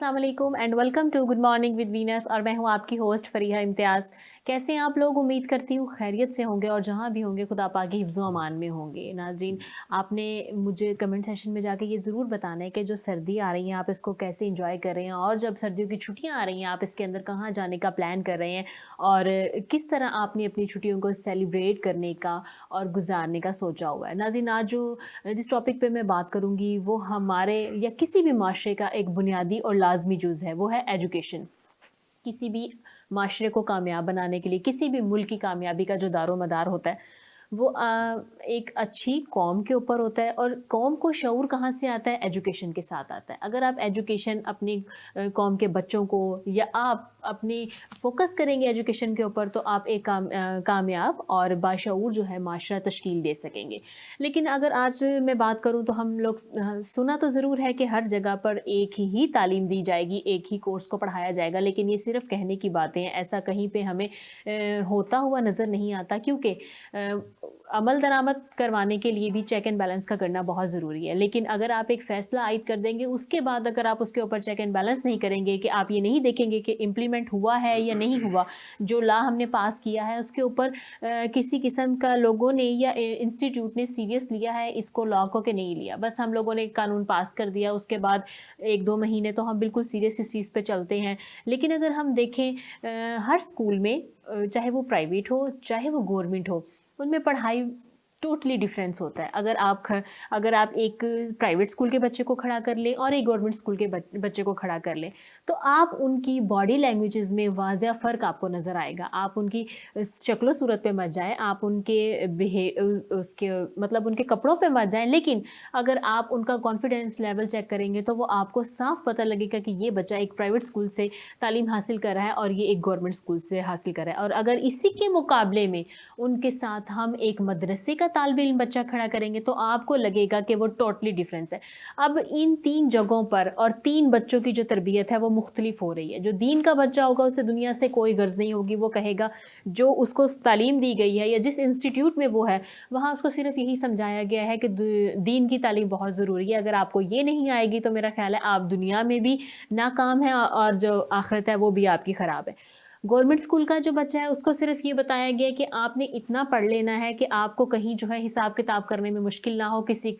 अस्सलाम वालेकुम and welcome to good morning with Venus. और मैं हूं आपकी होस्ट फरीहा इम्तियाज़। कैसे हैं आप लोग? उम्मीद करती हूँ खैरियत से होंगे और जहां भी होंगे खुदा पाक की हिफ्ज़ व अमान में होंगे। नाजरीन, आपने मुझे कमेंट सेशन में जाके ये ज़रूर बताना है कि जो सर्दी आ रही है आप इसको कैसे इंजॉय कर रहे हैं, और जब सर्दियों की छुट्टियां आ रही हैं आप इसके अंदर कहाँ जाने का प्लान कर रहे हैं, और किस तरह आपने अपनी छुट्टियों को सेलिब्रेट करने का और गुजारने का सोचा हुआ है। नाज़रीन, आज जिस टॉपिक पे मैं बात करूँगी वो हमारे या किसी भी माशरे का एक बुनियादी और लाजमी जुज़ है, वो है एजुकेशन। किसी भी माशरे को कामयाब बनाने के लिए, किसी भी मुल्क की कामयाबी का जो दारोमदार होता है वो एक अच्छी कौम के ऊपर होता है। और कौम को शऊर कहाँ से आता है? एजुकेशन के साथ आता है। अगर आप एजुकेशन अपनी कौम के बच्चों को, या आप अपनी फोकस करेंगे एजुकेशन के ऊपर, तो आप एक कामयाब और बाशऊर जो है माशरा तश्कील दे सकेंगे। लेकिन अगर आज मैं बात करूँ तो हम लोग सुना तो ज़रूर है कि हर जगह पर एक ही तालीम दी जाएगी, एक ही कोर्स को पढ़ाया जाएगा, लेकिन ये सिर्फ़ कहने की बातें हैं। ऐसा कहीं पे हमें होता हुआ नज़र नहीं आता, क्योंकि अमल दरामद करवाने के लिए भी चेक एंड बैलेंस का करना बहुत ज़रूरी है। लेकिन अगर आप एक फ़ैसला आयद कर देंगे, उसके बाद अगर आप उसके ऊपर चेक एंड बैलेंस नहीं करेंगे, कि आप ये नहीं देखेंगे कि इम्प्लीमेंट हुआ है या नहीं हुआ, जो लॉ हमने पास किया है उसके ऊपर किसी किस्म का लोगों ने या इंस्टीट्यूट ने सीरियस लिया है इसको लॉ को, कि नहीं लिया। बस हम लोगों ने कानून पास कर दिया, उसके बाद 1-2 महीने तो हम बिल्कुल सीरियस इस चीज़ पे चलते हैं। लेकिन अगर हम देखें हर स्कूल में, चाहे वो प्राइवेट हो चाहे वो गवर्नमेंट हो, उनमें पढ़ाई टोटली डिफरेंस होता है। अगर आप एक प्राइवेट स्कूल के बच्चे को खड़ा कर लें और एक गवर्नमेंट स्कूल के बच्चे को खड़ा कर लें, तो आप उनकी बॉडी लैंग्वेजेस में वाज़िया फ़र्क आपको नज़र आएगा। आप उनकी शक्लो सूरत पे मत जाएँ, आप उनके उसके मतलब उनके कपड़ों पे मत जाएँ, लेकिन अगर आप उनका कॉन्फिडेंस लेवल चेक करेंगे तो वो आपको साफ पता लगेगा कि ये बच्चा एक प्राइवेट स्कूल से तालीम हासिल कर रहा है और ये एक गवर्नमेंट स्कूल से हासिल कर रहा है। और अगर इसी के मुकाबले में उनके साथ हम एक मदरसे का तालिब इल्म बच्चा खड़ा करेंगे, तो आपको लगेगा कि वो टोटली डिफरेंस है। अब इन 3 जगहों पर और 3 बच्चों की जो तरबियत है वो मुख्तलिफ हो रही है। जो दीन का बच्चा होगा उसे दुनिया से कोई गर्ज नहीं होगी, वो कहेगा जो उसको तालीम दी गई है या जिस इंस्टीट्यूट में वो है, वहाँ उसको सिर्फ यही समझाया गया है कि दीन की तालीम बहुत ज़रूरी है। अगर आपको ये नहीं आएगी तो मेरा ख्याल है आप दुनिया में भी नाकाम हैं और जो आखिरत है वो भी आपकी ख़राब है। गवर्नमेंट स्कूल का जो बच्चा है उसको सिर्फ ये बताया गया है कि आपने इतना पढ़ लेना है कि आपको कहीं जो है हिसाब किताब करने में मुश्किल ना हो, किसी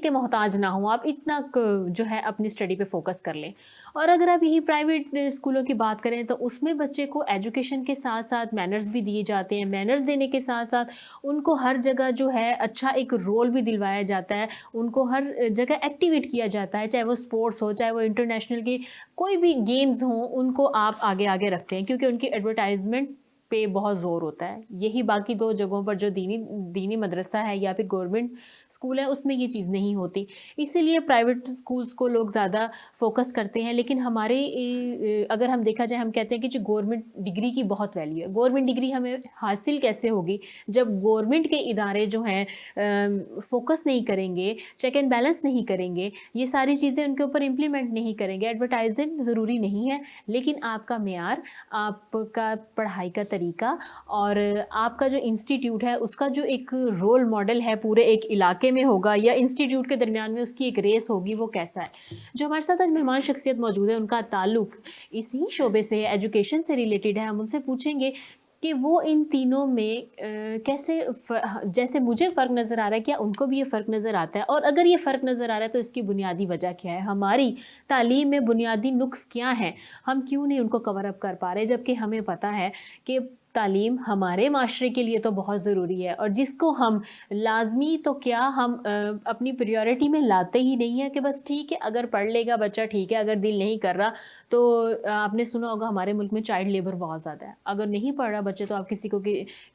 के मोहताज ना हो, आप इतना जो है अपनी स्टडी पे फोकस कर लें। और अगर आप यही प्राइवेट स्कूलों की बात करें तो उसमें बच्चे को एजुकेशन के साथ साथ मैनर्स भी दिए जाते हैं। मैनर्स देने के साथ साथ उनको हर जगह जो है अच्छा एक रोल भी दिलवाया जाता है, उनको हर जगह एक्टिवेट किया जाता है, चाहे वो स्पोर्ट्स हो चाहे वो इंटरनेशनल की कोई भी गेम्स हों, उनको आप आगे-आगे रखते हैं, क्योंकि उनकी एडवर्टाइज़मेंट पे बहुत ज़ोर होता है। यही बाकी 2 जगहों पर जो दीनी दीनी मदरसा है या फिर गवर्नमेंट स्कूल है उसमें ये चीज़ नहीं होती। इसीलिए प्राइवेट स्कूल्स को लोग ज़्यादा फ़ोकस करते हैं। लेकिन हमारे अगर हम देखा जाए, हम कहते हैं कि जो गवर्नमेंट डिग्री की बहुत वैल्यू है। गवर्नमेंट डिग्री हमें हासिल कैसे होगी जब गवर्नमेंट के इदारे जो हैं फ़ोकस नहीं करेंगे, चेक एंड बैलेंस नहीं करेंगे, ये सारी चीज़ें उनके ऊपर इम्प्लीमेंट नहीं करेंगे। एडवर्टाइज़िंग ज़रूरी नहीं है, लेकिन आपका मेयार, आपका पढ़ाई का तरीका और आपका जो इंस्टीट्यूट है उसका जो एक रोल मॉडल है पूरे एक इलाके में होगा, या इंस्टीट्यूट के दरमियान में उसकी एक रेस होगी, वो कैसा है। जो हमारे साथ आज मेहमान शख्सियत मौजूद है उनका ताल्लुक इसी शोबे से है, एजुकेशन से रिलेटेड है। हम उनसे पूछेंगे कि वो इन तीनों में कैसे जैसे मुझे फ़र्क नज़र आ रहा है, क्या उनको भी ये फ़र्क नज़र आता है? और अगर ये फ़र्क नज़र आ रहा है तो इसकी बुनियादी वजह क्या है? हमारी तालीम में बुनियादी नुक्स क्या हैं? हम क्यों नहीं उनको कवर अप कर पा रहे? जबकि हमें पता है कि तालीम हमारे माशरे के लिए तो बहुत ज़रूरी है, और जिसको हम लाज़मी तो क्या हम अपनी प्रायोरिटी में लाते ही नहीं है कि बस ठीक है अगर पढ़ लेगा बच्चा ठीक है, अगर दिल नहीं कर रहा तो आपने सुना होगा हमारे मुल्क में चाइल्ड लेबर बहुत ज़्यादा है। अगर नहीं पढ़ रहा बच्चे तो आप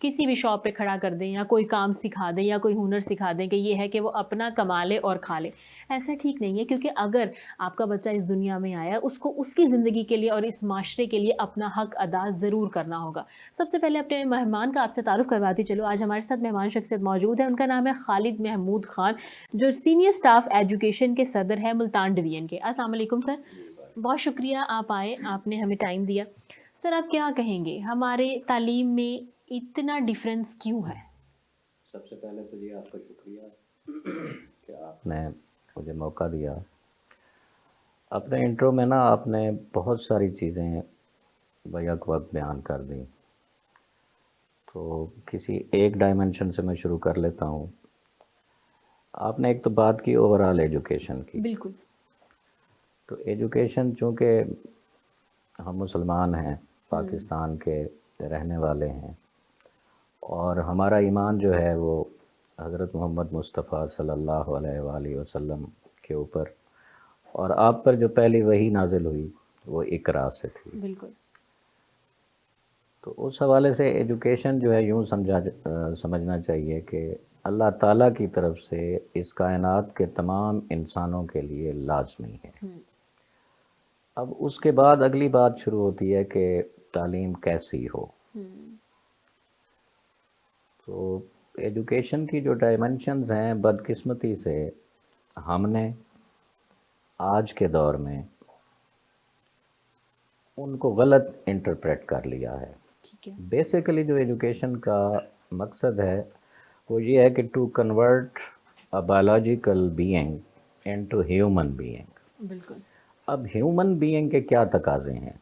किसी भी शॉप पे खड़ा कर दें या कोई काम सिखा दें या कोई हुनर सिखा दें कि ये है कि वो अपना कमा ले और खा ले। ऐसा ठीक नहीं है, क्योंकि अगर आपका बच्चा इस दुनिया में आया उसको उसकी ज़िंदगी के लिए और इस माशरे के लिए अपना हक अदा ज़रूर करना होगा। सबसे पहले अपने मेहमान का आपसे तारुफ़ करवाती चलो। आज हमारे साथ मेहमान शख्सियत मौजूद है, उनका नाम है खालिद महमूद खान, जो सीनियर स्टाफ एजुकेशन के सदर है मुल्तान डिवीज़न के। अस्सलाम वालेकुम सर। बहुत शुक्रिया आप आए, आपने हमें टाइम दिया। सर, आप क्या कहेंगे हमारे तालीम में इतना डिफरेंस क्यों है? सबसे पहले तो जी आपका शुक्रिया कि आपने मुझे मौका दिया اپنے انٹرو میں نا آپ نے بہت ساری چیزیں بیک وقت بیان کر دیں، تو کسی ایک ڈائمنشن سے میں شروع کر لیتا ہوں۔ آپ نے ایک تو بات کی اوور آل ایجوکیشن کی، بالکل تو ایجوکیشن چونکہ ہم مسلمان ہیں، پاکستان کے رہنے والے ہیں، اور ہمارا ایمان جو ہے وہ حضرت محمد مصطفیٰ صلی اللہ علیہ وآلہ وسلم کے اوپر، اور آپ پر جو پہلی وحی نازل ہوئی وہ اقرا سے تھی۔ بالکل تو اس حوالے سے ایجوکیشن جو ہے یوں سمجھنا چاہیے کہ اللہ تعالیٰ کی طرف سے اس کائنات کے تمام انسانوں کے لیے لازمی ہے۔ اب اس کے بعد اگلی بات شروع ہوتی ہے کہ تعلیم کیسی ہو۔ تو ایجوکیشن کی جو ڈائمنشنز ہیں، بدقسمتی سے ہم نے آج کے دور میں ان کو غلط انٹرپریٹ کر لیا ہے۔ ٹھیک ہے، بیسیکلی جو ایجوکیشن کا مقصد ہے وہ یہ ہے کہ to convert a biological being into human being. بالکل اب ہیومن بینگ کے کیا تقاضے ہیں؟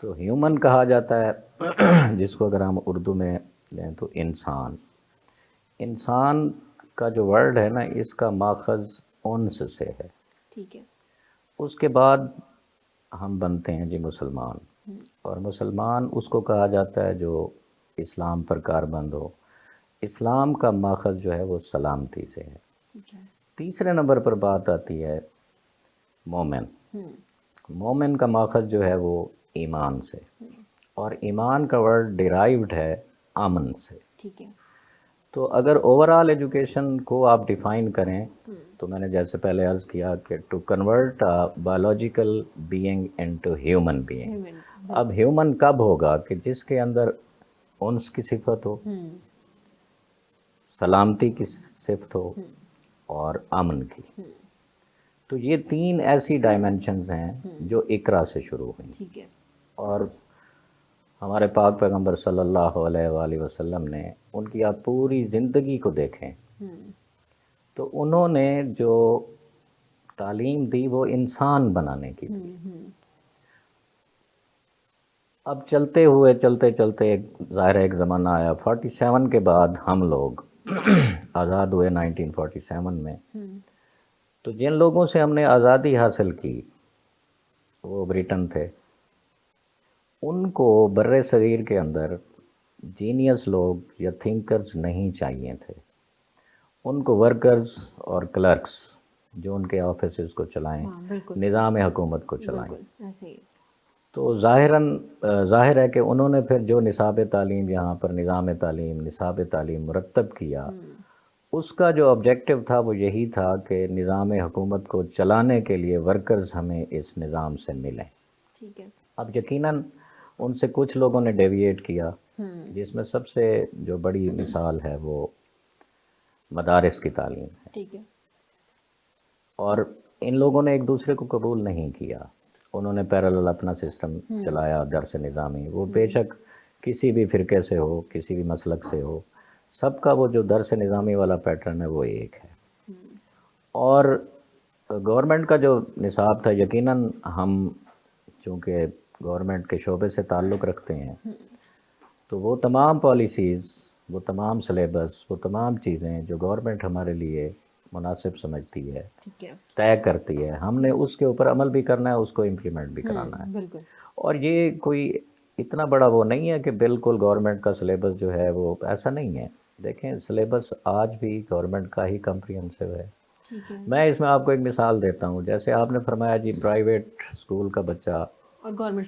تو ہیومن کہا جاتا ہے جس کو اگر ہم اردو میں لیں تو انسان۔ انسان کا جو ورڈ ہے نا، اس کا ماخذ انس سے ہے۔ ٹھیک ہے، اس کے بعد ہم بنتے ہیں جی مسلمان، اور مسلمان اس کو کہا جاتا ہے جو اسلام پر کاربند ہو۔ اسلام کا ماخذ جو ہے وہ سلامتی سے ہے۔ ٹھیک ہے، تیسرے نمبر پر بات آتی ہے مومن۔ مومن کا ماخذ جو ہے وہ ایمان سے، اور ایمان کا ورڈ ڈیرائیوڈ ہے امن سے۔ ٹھیک ہے، تو اگر اوور آل ایجوکیشن کو آپ ڈیفائن کریں تو میں نے جیسے پہلے عرض کیا کہ to convert biological being into human being. اب ہیومن کب ہوگا کہ جس کے اندر انس کی صفت ہو، سلامتی کی صفت ہو، اور امن کی۔ تو یہ تین ایسی ڈائمنشنز ہیں جو اقرا سے شروع ہوئیں۔ ٹھیک ہے، اور ہمارے پاک پیغمبر صلی اللہ علیہ وآلہ وسلم نے ان کی آپ پوری زندگی کو دیکھیں تو انہوں نے جو تعلیم دی وہ انسان بنانے کی تھی۔ اب چلتے چلتے ظاہر ایک زمانہ آیا 47 کے بعد، ہم لوگ آزاد ہوئے 1947 میں۔ تو جن لوگوں سے ہم نے آزادی حاصل کی وہ بریٹن تھے۔ ان کو بر صغیر کے اندر جینیس لوگ یا تھنکرز نہیں چاہیے تھے۔ ان کو ورکرز اور کلرکس جو ان کے آفیسز کو چلائیں، نظام حکومت کو چلائیں۔ تو ظاہر ہے کہ انہوں نے پھر جو نصاب تعلیم یہاں پر نصاب تعلیم مرتب کیا، اس کا جو آبجیکٹو تھا وہ یہی تھا کہ نظام حکومت کو چلانے کے لیے ورکرز ہمیں اس نظام سے ملیں۔ ٹھیک ہے، اب یقیناً ان سے کچھ لوگوں نے ڈیویٹ کیا، جس میں سب سے جو بڑی مثال ہے وہ مدارس کی تعلیم ہے۔ ٹھیک ہے، اور ان لوگوں نے ایک دوسرے کو قبول نہیں کیا، انہوں نے پیرالل اپنا سسٹم چلایا، درس نظامی۔ وہ بے شک کسی بھی فرقے سے ہو، کسی بھی مسلک سے ہو، سب کا وہ جو درس نظامی والا پیٹرن ہے وہ ایک ہے۔ اور گورنمنٹ کا جو نصاب تھا، یقیناً ہم چونکہ گورنمنٹ کے شعبے سے تعلق رکھتے ہیں تو وہ تمام پالیسیز، وہ تمام سلیبس، وہ تمام چیزیں جو گورنمنٹ ہمارے لیے مناسب سمجھتی ہے، طے کرتی ہے، ہم نے اس کے اوپر عمل بھی کرنا ہے، اس کو امپلیمنٹ بھی کرانا ہے۔ بالکل، اور یہ کوئی اتنا بڑا وہ نہیں ہے کہ بالکل گورنمنٹ کا سلیبس جو ہے وہ ایسا نہیں ہے۔ دیکھیں سلیبس آج بھی گورنمنٹ کا ہی کمپریہنسو ہے۔ میں اس میں آپ کو ایک مثال دیتا ہوں، جیسے آپ نے فرمایا جی پرائیویٹ اسکول کا بچہ اور گورنمنٹ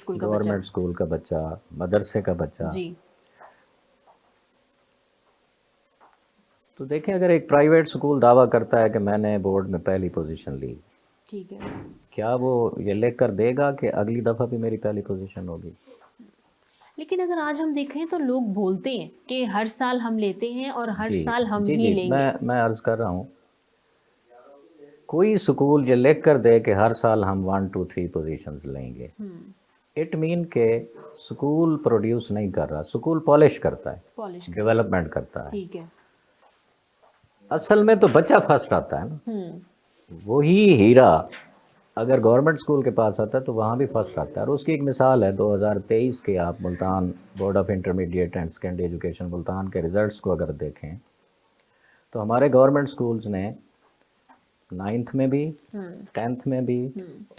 اسکول کا بچہ، مدرسے کا بچہ۔ جی، تو دیکھیں اگر ایک پرائیویٹ اسکول دعویٰ کرتا ہے کہ میں نے بورڈ میں پہلی پوزیشن لی، ٹھیک ہے، کیا وہ یہ لکھ کر دے گا کہ اگلی دفعہ بھی میری پہلی پوزیشن ہوگی؟ لیکن اگر آج ہم دیکھیں تو لوگ بولتے ہیں کہ ہر سال ہم لیتے ہیں اور ہر جی سال ہم جی ہی جی لیں گے۔ میں عرض کر رہا ہوں، کوئی سکول یہ لکھ کر دے کہ ہر سال ہم 1 2 3 پوزیشنز لیں گے، اٹ مین کہ سکول پروڈیوس نہیں کر رہا، سکول پالش کرتا ہے، پالش ڈیولپمنٹ کرتا ہے۔ ٹھیک ہے، اصل میں تو بچہ فرسٹ آتا ہے نا، وہی ہیرا اگر گورنمنٹ اسکول کے پاس آتا ہے تو وہاں بھی فرسٹ آتا ہے. اور اس کی ایک مثال ہے 2023 کے آپ Multan board of intermediate and secondary education Multan کے ریزلٹس کو اگر دیکھیں تو ہمارے گورنمنٹ اسکولز نے 9th میں بھی 10th میں بھی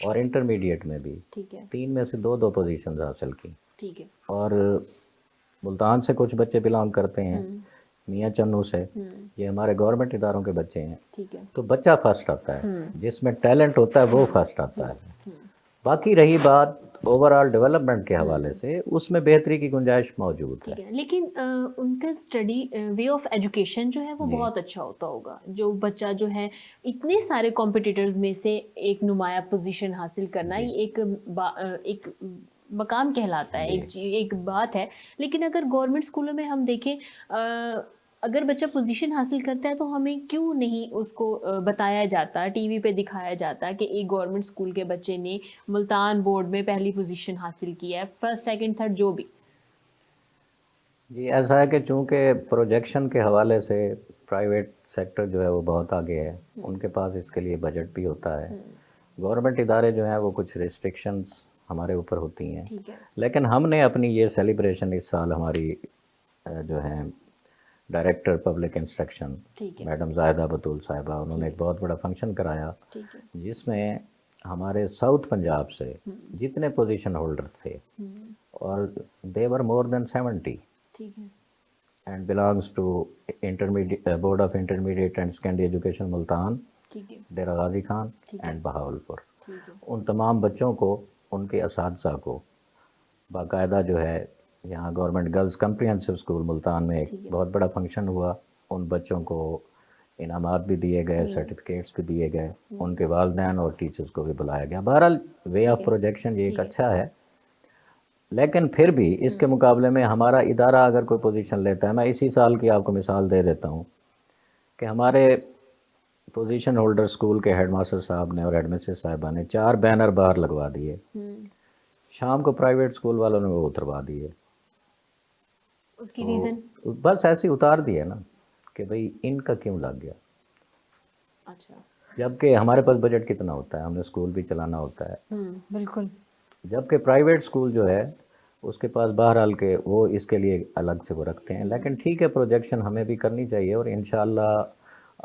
اور انٹرمیڈیٹ میں بھی ٹھیک ہے 3 میں سے 2 پوزیشنز حاصل کی. ٹھیک ہے اور ملتان سے کچھ بچے بلانگ کرتے ہیں میاں چنو سے, یہ ہمارے گورنمنٹ اداروں کے بچے ہیں. ٹھیک ہے تو بچہ فرسٹ آتا ہے, جس میں ٹیلنٹ ہوتا ہے وہ فرسٹ آتا ہے. باقی رہی بات اوور آل ڈیولپمنٹ کے حوالے سے, اس میں بہتری کی گنجائش موجود ہے. ٹھیک ہے, لیکن ان کا اسٹڈی وے آف ایجوکیشن جو ہے وہ بہت اچھا ہوتا ہوگا. جو بچہ جو ہے اتنے سارے کمپٹیٹرز میں سے ایک نمایاں پوزیشن حاصل کرنا یہ ایک مقام کہلاتا ہے, ایک بات ہے. لیکن اگر گورنمنٹ اسکولوں میں ہم دیکھیں اگر بچہ پوزیشن حاصل کرتا ہے تو ہمیں کیوں نہیں اس کو بتایا جاتا, ٹی وی پہ دکھایا جاتا کہ ایک گورنمنٹ اسکول کے بچے نے ملتان بورڈ میں پہلی پوزیشن حاصل کیا ہے, فرسٹ سیکنڈ تھرڈ جو بھی. جی ایسا ہے کہ چونکہ پروجیکشن کے حوالے سے پرائیویٹ سیکٹر جو ہے وہ بہت آگے ہے, ان کے پاس اس کے لیے بجٹ بھی ہوتا ہے. گورنمنٹ ادارے جو ہیں وہ کچھ ریسٹرکشنز ہمارے اوپر ہوتی ہیں, لیکن ہم نے اپنی یہ سیلیبریشن اس سال ہماری جو ہیں director public instruction madam Zahida Batool صاحبہ, انہوں نے ایک بہت بڑا فنکشن کرایا جس میں ہمارے ساؤتھ پنجاب سے جتنے پوزیشن ہولڈر تھے اور they were more than 70 and belongs to board of intermediate and secondary education Multan, Dera Ghazi Khan and Bahawalpur. ان تمام بچوں کو, ان کے اساتذہ کو باقاعدہ جو ہے یہاں government girls comprehensive school Multan میں ایک بہت بڑا فنکشن ہوا. ان بچوں کو انعامات بھی دیے گئے, سرٹیفکیٹس بھی دیے گئے, ان کے والدین اور ٹیچرز کو بھی بلایا گیا. بہرحال وے آف پروجیکشن یہ ایک اچھا ہے, لیکن پھر بھی اس کے مقابلے میں ہمارا ادارہ اگر کوئی پوزیشن لیتا ہے, میں اسی سال کی آپ کو مثال دے دیتا ہوں کہ ہمارے پوزیشن ہولڈر اسکول کے ہیڈ ماسٹر صاحب نے اور ہیڈ مسٹر صاحبہ نے 4 بینر باہر لگوا دیے, شام کو پرائیویٹ اسکول والوں نے وہ اتروا دیے. اس کی ریزن بس ایسے اتار دیا نا کہ بھئی ان کا کیوں لگ گیا. اچھا, جبکہ ہمارے پاس بجٹ کتنا ہوتا ہے, ہم نے اسکول بھی چلانا ہوتا ہے. بالکل. جبکہ پرائیویٹ اسکول جو ہے اس کے پاس بہرحال کے وہ اس کے لیے الگ سے وہ رکھتے ہیں. لیکن ٹھیک ہے, پروجیکشن ہمیں بھی کرنی چاہیے, اور انشاءاللہ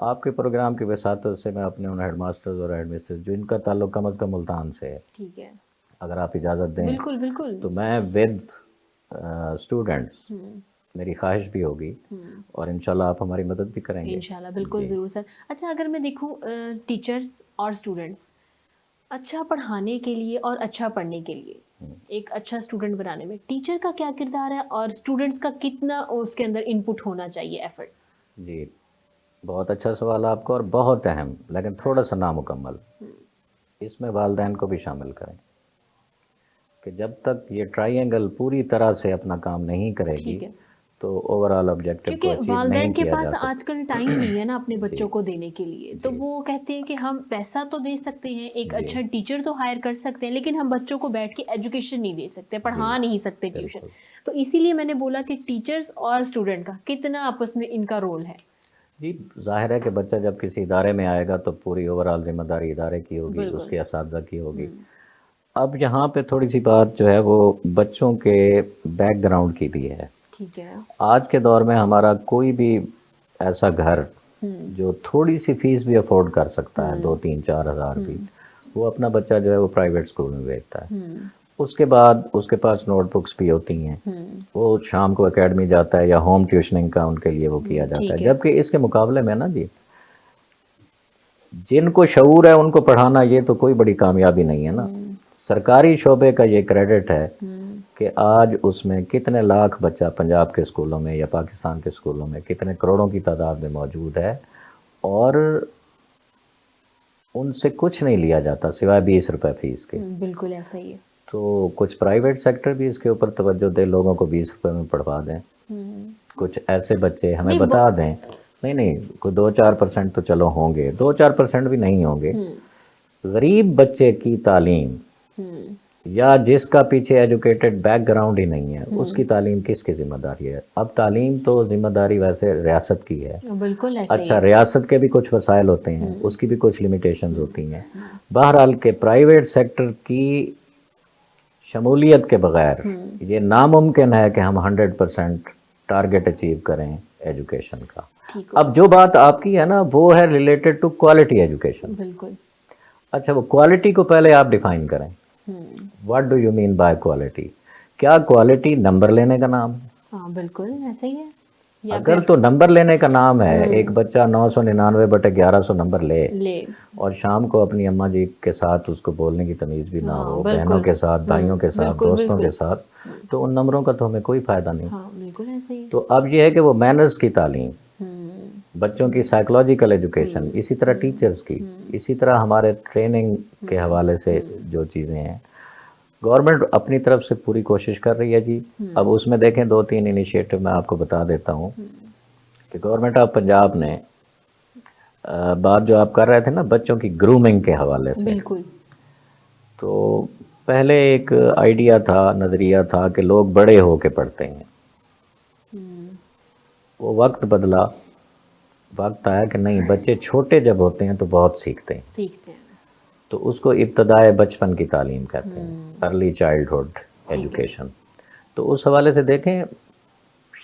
آپ کے پروگرام کی وساطت سے میں اپنے ان ہیڈ ماسٹرز اور ہیڈ مسٹرز جو ان کا تعلق کم از کم ملتان سے ہے, ٹھیک ہے, اگر آپ اجازت دیں بالکل بالکل, تو میں ود اسٹوڈنٹس میری خواہش بھی ہوگی, اور انشاءاللہ آپ ہماری مدد بھی کریں گے. انشاءاللہ بالکل ضرور سر. اچھا, اگر میں دیکھوں ٹیچرز اور اسٹوڈنٹس اچھا پڑھانے کے لیے اور اچھا پڑھنے کے لیے, ایک اچھا اسٹوڈنٹ بنانے میں ٹیچر کا کیا کردار ہے اور اسٹوڈنٹس کا کتنا اس کے اندر ان پٹ ہونا چاہیے, ایفرٹ؟ جی بہت اچھا سوال آپ کا, اور بہت اہم لیکن تھوڑا سا نامکمل. اس میں والدین کو بھی شامل کریں کہ جب تک یہ ٹرائی اینگل پوری طرح سے اپنا کام نہیں کرے گی تو اوور آل آبجیکٹو کو کیونکہ اچیو والدین نہیں کے کیا جا پاس سکتا. آج کل ٹائم نہیں ہے نا اپنے بچوں کو دینے کے لیے, تو وہ کہتے ہیں کہ ہم پیسہ تو دے سکتے ہیں, ایک اچھا ٹیچر تو ہائر کر سکتے ہیں, لیکن ہم بچوں کو بیٹھ کے ایجوکیشن نہیں دے سکتے, پڑھا نہیں سکتے ٹیوشن. تو اسی لیے میں نے بولا کہ ٹیچرز اور اسٹوڈنٹ کا کتنا آپس میں ان کا رول ہے. جی ظاہر ہے کہ بچہ جب کسی ادارے میں آئے گا تو پوری اوور آل ذمہ داری ادارے کی ہوگی, اس کے اساتذہ کی ہوگی. اب یہاں پہ تھوڑی سی بات جو ہے وہ بچوں کے بیک گراؤنڈ کی بھی ہے. ٹھیک ہے, آج کے دور میں ہمارا کوئی بھی ایسا گھر جو تھوڑی سی فیس بھی افورڈ کر سکتا ہے, 2-3-4 ہزار بھی, وہ اپنا بچہ جو ہے وہ پرائیویٹ اسکول میں بھیجتا ہے. اس کے بعد اس کے پاس نوٹ بکس بھی ہوتی ہیں, وہ شام کو اکیڈمی جاتا ہے یا ہوم ٹیوشننگ کا ان کے لیے وہ کیا جاتا ہے. جبکہ اس کے مقابلے میں نا جی جن کو شعور ہے ان کو پڑھانا یہ تو کوئی بڑی کامیابی نہیں ہے نا. سرکاری شعبے کا یہ کریڈٹ ہے کہ آج اس میں کتنے لاکھ بچہ پنجاب کے اسکولوں میں یا پاکستان کے اسکولوں میں کتنے کروڑوں کی تعداد میں موجود ہے, اور ان سے کچھ نہیں لیا جاتا سوائے 20 روپے فیس کے. بالکل ایسا ہی ہے. تو کچھ پرائیویٹ سیکٹر بھی اس کے اوپر توجہ دے, لوگوں کو 20 روپے میں پڑھوا دیں. کچھ ایسے بچے ہمیں بتا دیں, نہیں کوئی 2-4% تو چلو ہوں گے, 2-4% بھی نہیں ہوں گے. غریب بچے کی تعلیم یا جس کا پیچھے ایجوکیٹڈ بیک گراؤنڈ ہی نہیں ہے اس کی تعلیم کس کی ذمہ داری ہے؟ اب تعلیم تو ذمہ داری ویسے ریاست کی ہے. بالکل ایسے ہی اچھا ریاست کے بھی کچھ وسائل ہوتے ہیں, اس کی بھی کچھ لمیٹیشنز ہوتی ہیں. بہرحال کہ پرائیویٹ سیکٹر کی شمولیت کے بغیر یہ ناممکن ہے کہ ہم 100% ٹارگٹ اچیو کریں ایجوکیشن کا. ٹھیک اب جو بات آپ کی ہے نا وہ ہے ریلیٹڈ ٹو کوالٹی ایجوکیشن. بالکل. اچھا وہ کوالٹی کو پہلے آپ ڈیفائن کریں. What do you mean by quality? کیا کوالٹی نمبر لینے کا نام؟ ہاں بالکل ایسے ہی ہے. اگر تو نمبر لینے کا نام ہے, ایک بچہ 999/1100 نمبر لے اور شام کو اپنی اماں جی کے ساتھ اس کو بولنے کی تمیز بھی نہ ہو, بہنوں کے ساتھ, بھائیوں کے ساتھ, دوستوں کے ساتھ, تو ان نمبروں کا تو ہمیں کوئی فائدہ نہیں. بالکل ایسے ہی. تو اب یہ ہے کہ وہ مینرز کی تعلیم, بچوں کی سائیکولوجیکل ایجوکیشن, اسی طرح ٹیچرز کی, اسی طرح ہمارے ٹریننگ کے حوالے سے جو چیزیں ہیں گورنمنٹ اپنی طرف سے پوری کوشش کر رہی ہے جی. اب اس میں دیکھیں 2-3 انیشیٹو میں آپ کو بتا دیتا ہوں کہ گورنمنٹ آف پنجاب نے بات جو آپ کر رہے تھے نا بچوں کی گرومنگ کے حوالے سے, بالکل. تو پہلے ایک آئیڈیا تھا, نظریہ تھا کہ لوگ بڑے ہو کے پڑھتے ہیں. وہ وقت بدلا, وقت آیا کہ نہیں بچے چھوٹے جب ہوتے ہیں تو بہت سیکھتے ہیں. تو اس کو ابتدائے بچپن کی تعلیم کہتے ہیں, ارلی چائلڈہڈ ایجوکیشن. تو اس حوالے سے دیکھیں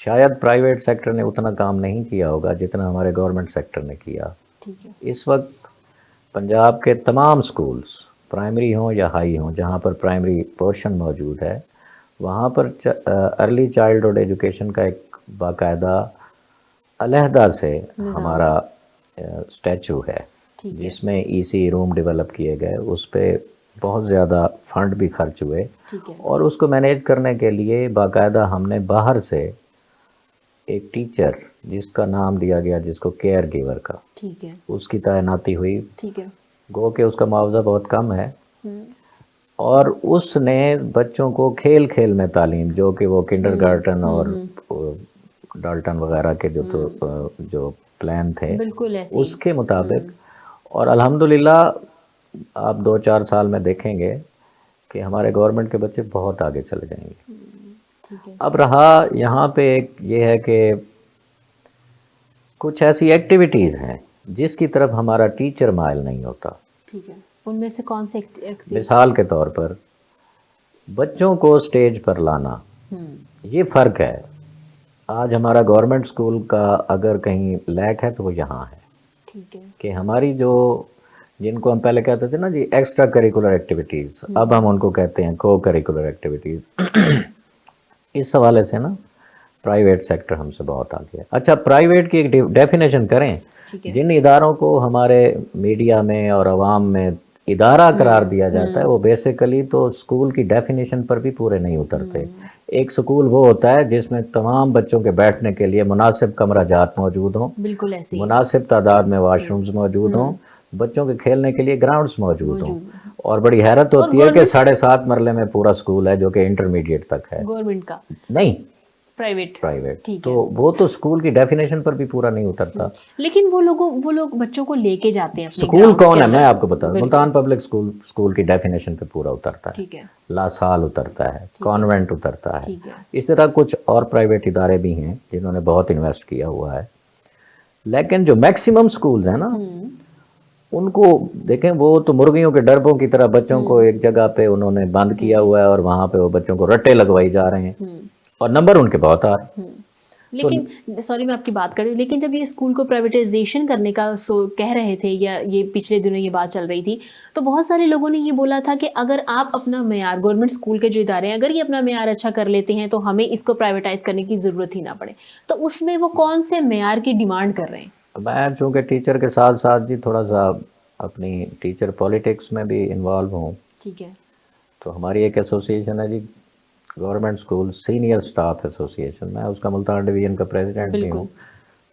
شاید پرائیویٹ سیکٹر نے اتنا کام نہیں کیا ہوگا جتنا ہمارے گورنمنٹ سیکٹر نے کیا. اس وقت پنجاب کے تمام سکولز پرائمری ہوں یا ہائی ہوں جہاں پر پرائمری پورشن موجود ہے وہاں پر ارلی چائلڈہڈ ایجوکیشن کا ایک باقاعدہ علیحدہ سے ہمارا اسٹیچو ہے جس میں ای سی روم ڈیولپ کیے گئے. اس پہ بہت زیادہ فنڈ بھی خرچ ہوئے اور اس کو مینیج کرنے کے لیے باقاعدہ ہم نے باہر سے ایک ٹیچر جس کا نام دیا گیا جس کو کیئر گیور کا, اس کی تعیناتی ہوئی. گو کہ اس کا معاوضہ بہت کم ہے اور اس نے بچوں کو کھیل کھیل میں تعلیم, جو کہ وہ کنڈر گارٹن اور ڈالٹن وغیرہ کے جو پلان تھے اس کے مطابق, اور الحمدللہ آپ 2-4 سال میں دیکھیں گے کہ ہمارے گورنمنٹ کے بچے بہت آگے چلے جائیں گے. اب رہا یہاں پہ ایک یہ ہے کہ کچھ ایسی ایکٹیویٹیز ہیں جس کی طرف ہمارا ٹیچر مائل نہیں ہوتا. ان میں سے کون سے؟ مثال کے طور پر بچوں کو اسٹیج پر لانا, یہ فرق ہے. آج ہمارا گورنمنٹ اسکول کا اگر کہیں لیک ہے تو وہ یہاں ہے کہ ہماری جو جن کو ہم پہلے کہتے تھے نا جی ایکسٹرا کریکولر ایکٹیویٹیز, اب ہم ان کو کہتے ہیں کو کریکولر ایکٹیویٹیز. اس حوالے سے نا پرائیویٹ سیکٹر ہم سے بہت آگے ہے. اچھا پرائیویٹ کی ایک ڈیفینیشن کریں. جن اداروں کو ہمارے میڈیا میں اور عوام میں ادارہ قرار دیا جاتا ہے وہ بیسیکلی تو اسکول کی ڈیفینیشن پر بھی پورے نہیں اترتے. ایک اسکول وہ ہوتا ہے جس میں تمام بچوں کے بیٹھنے کے لیے مناسب کمرہ جات موجود ہوں, مناسب تعداد میں واش رومز موجود ہوں, بچوں کے کھیلنے کے لیے گراؤنڈز موجود ہوں. اور بڑی حیرت ہوتی ہے کہ 7.5 مرلے میں پورا اسکول ہے جو کہ انٹرمیڈیٹ تک ہے. گورنمنٹ کا نہیں, پرائیویٹ. تو وہ تو اسکول کی ڈیفینیشن پر بھی پورا نہیں اترتا. لیکن وہ لوگ بچوں کو لے کے جاتے ہیں. اسکول کون ہے میں آپ کو بتا دوں, ملتان پبلک اسکول کی ڈیفینیشن پہ پورا اترتا ہے. لاسال اترتا ہے, کانوینٹ اترتا ہے. اس طرح کچھ اور پرائیویٹ ادارے بھی ہیں جنہوں نے بہت انویسٹ کیا ہوا ہے. لیکن جو میکسیمم اسکولز ہیں نا ان کو دیکھیں وہ تو مرغیوں کے ڈربوں کی طرح بچوں کو ایک جگہ پہ انہوں نے بند کیا ہوا ہے اور وہاں پہ وہ بچوں کو رٹے لگوائی جا رہے ہیں اور نمبر ان کے بہت آ رہے ہیں. لیکن سوری میں آپ کی بات کر رہی ہوں, لیکن جب یہ اسکول کو پرائیویٹائزیشن کرنے کا کہہ رہے تھے یا یہ پچھلے دنوں یہ بات چل رہی تھی تو بہت سارے لوگوں نے یہ بولا تھا کہ اگر آپ اپنا معیار گورنمنٹ اسکول کے جو ادارے ہیں اگر یہ اپنا معیار اچھا کر لیتے ہیں تو ہمیں اس کو پرائیویٹائز کرنے کی ضرورت ہی نہ پڑے. تو اس میں وہ کون سے معیار کی ڈیمانڈ کر رہے ہیں؟ میں چونکہ ٹیچر کے ساتھ ساتھ جی تھوڑا سا اپنی ٹیچر پولیٹکس میں بھی انوالو ہوں. تو ہماری ایک ایسوسیشن ہے جی government school senior staff association, میں اس کا ملتان ڈویژن کا پریزیڈنٹ بھی ہوں.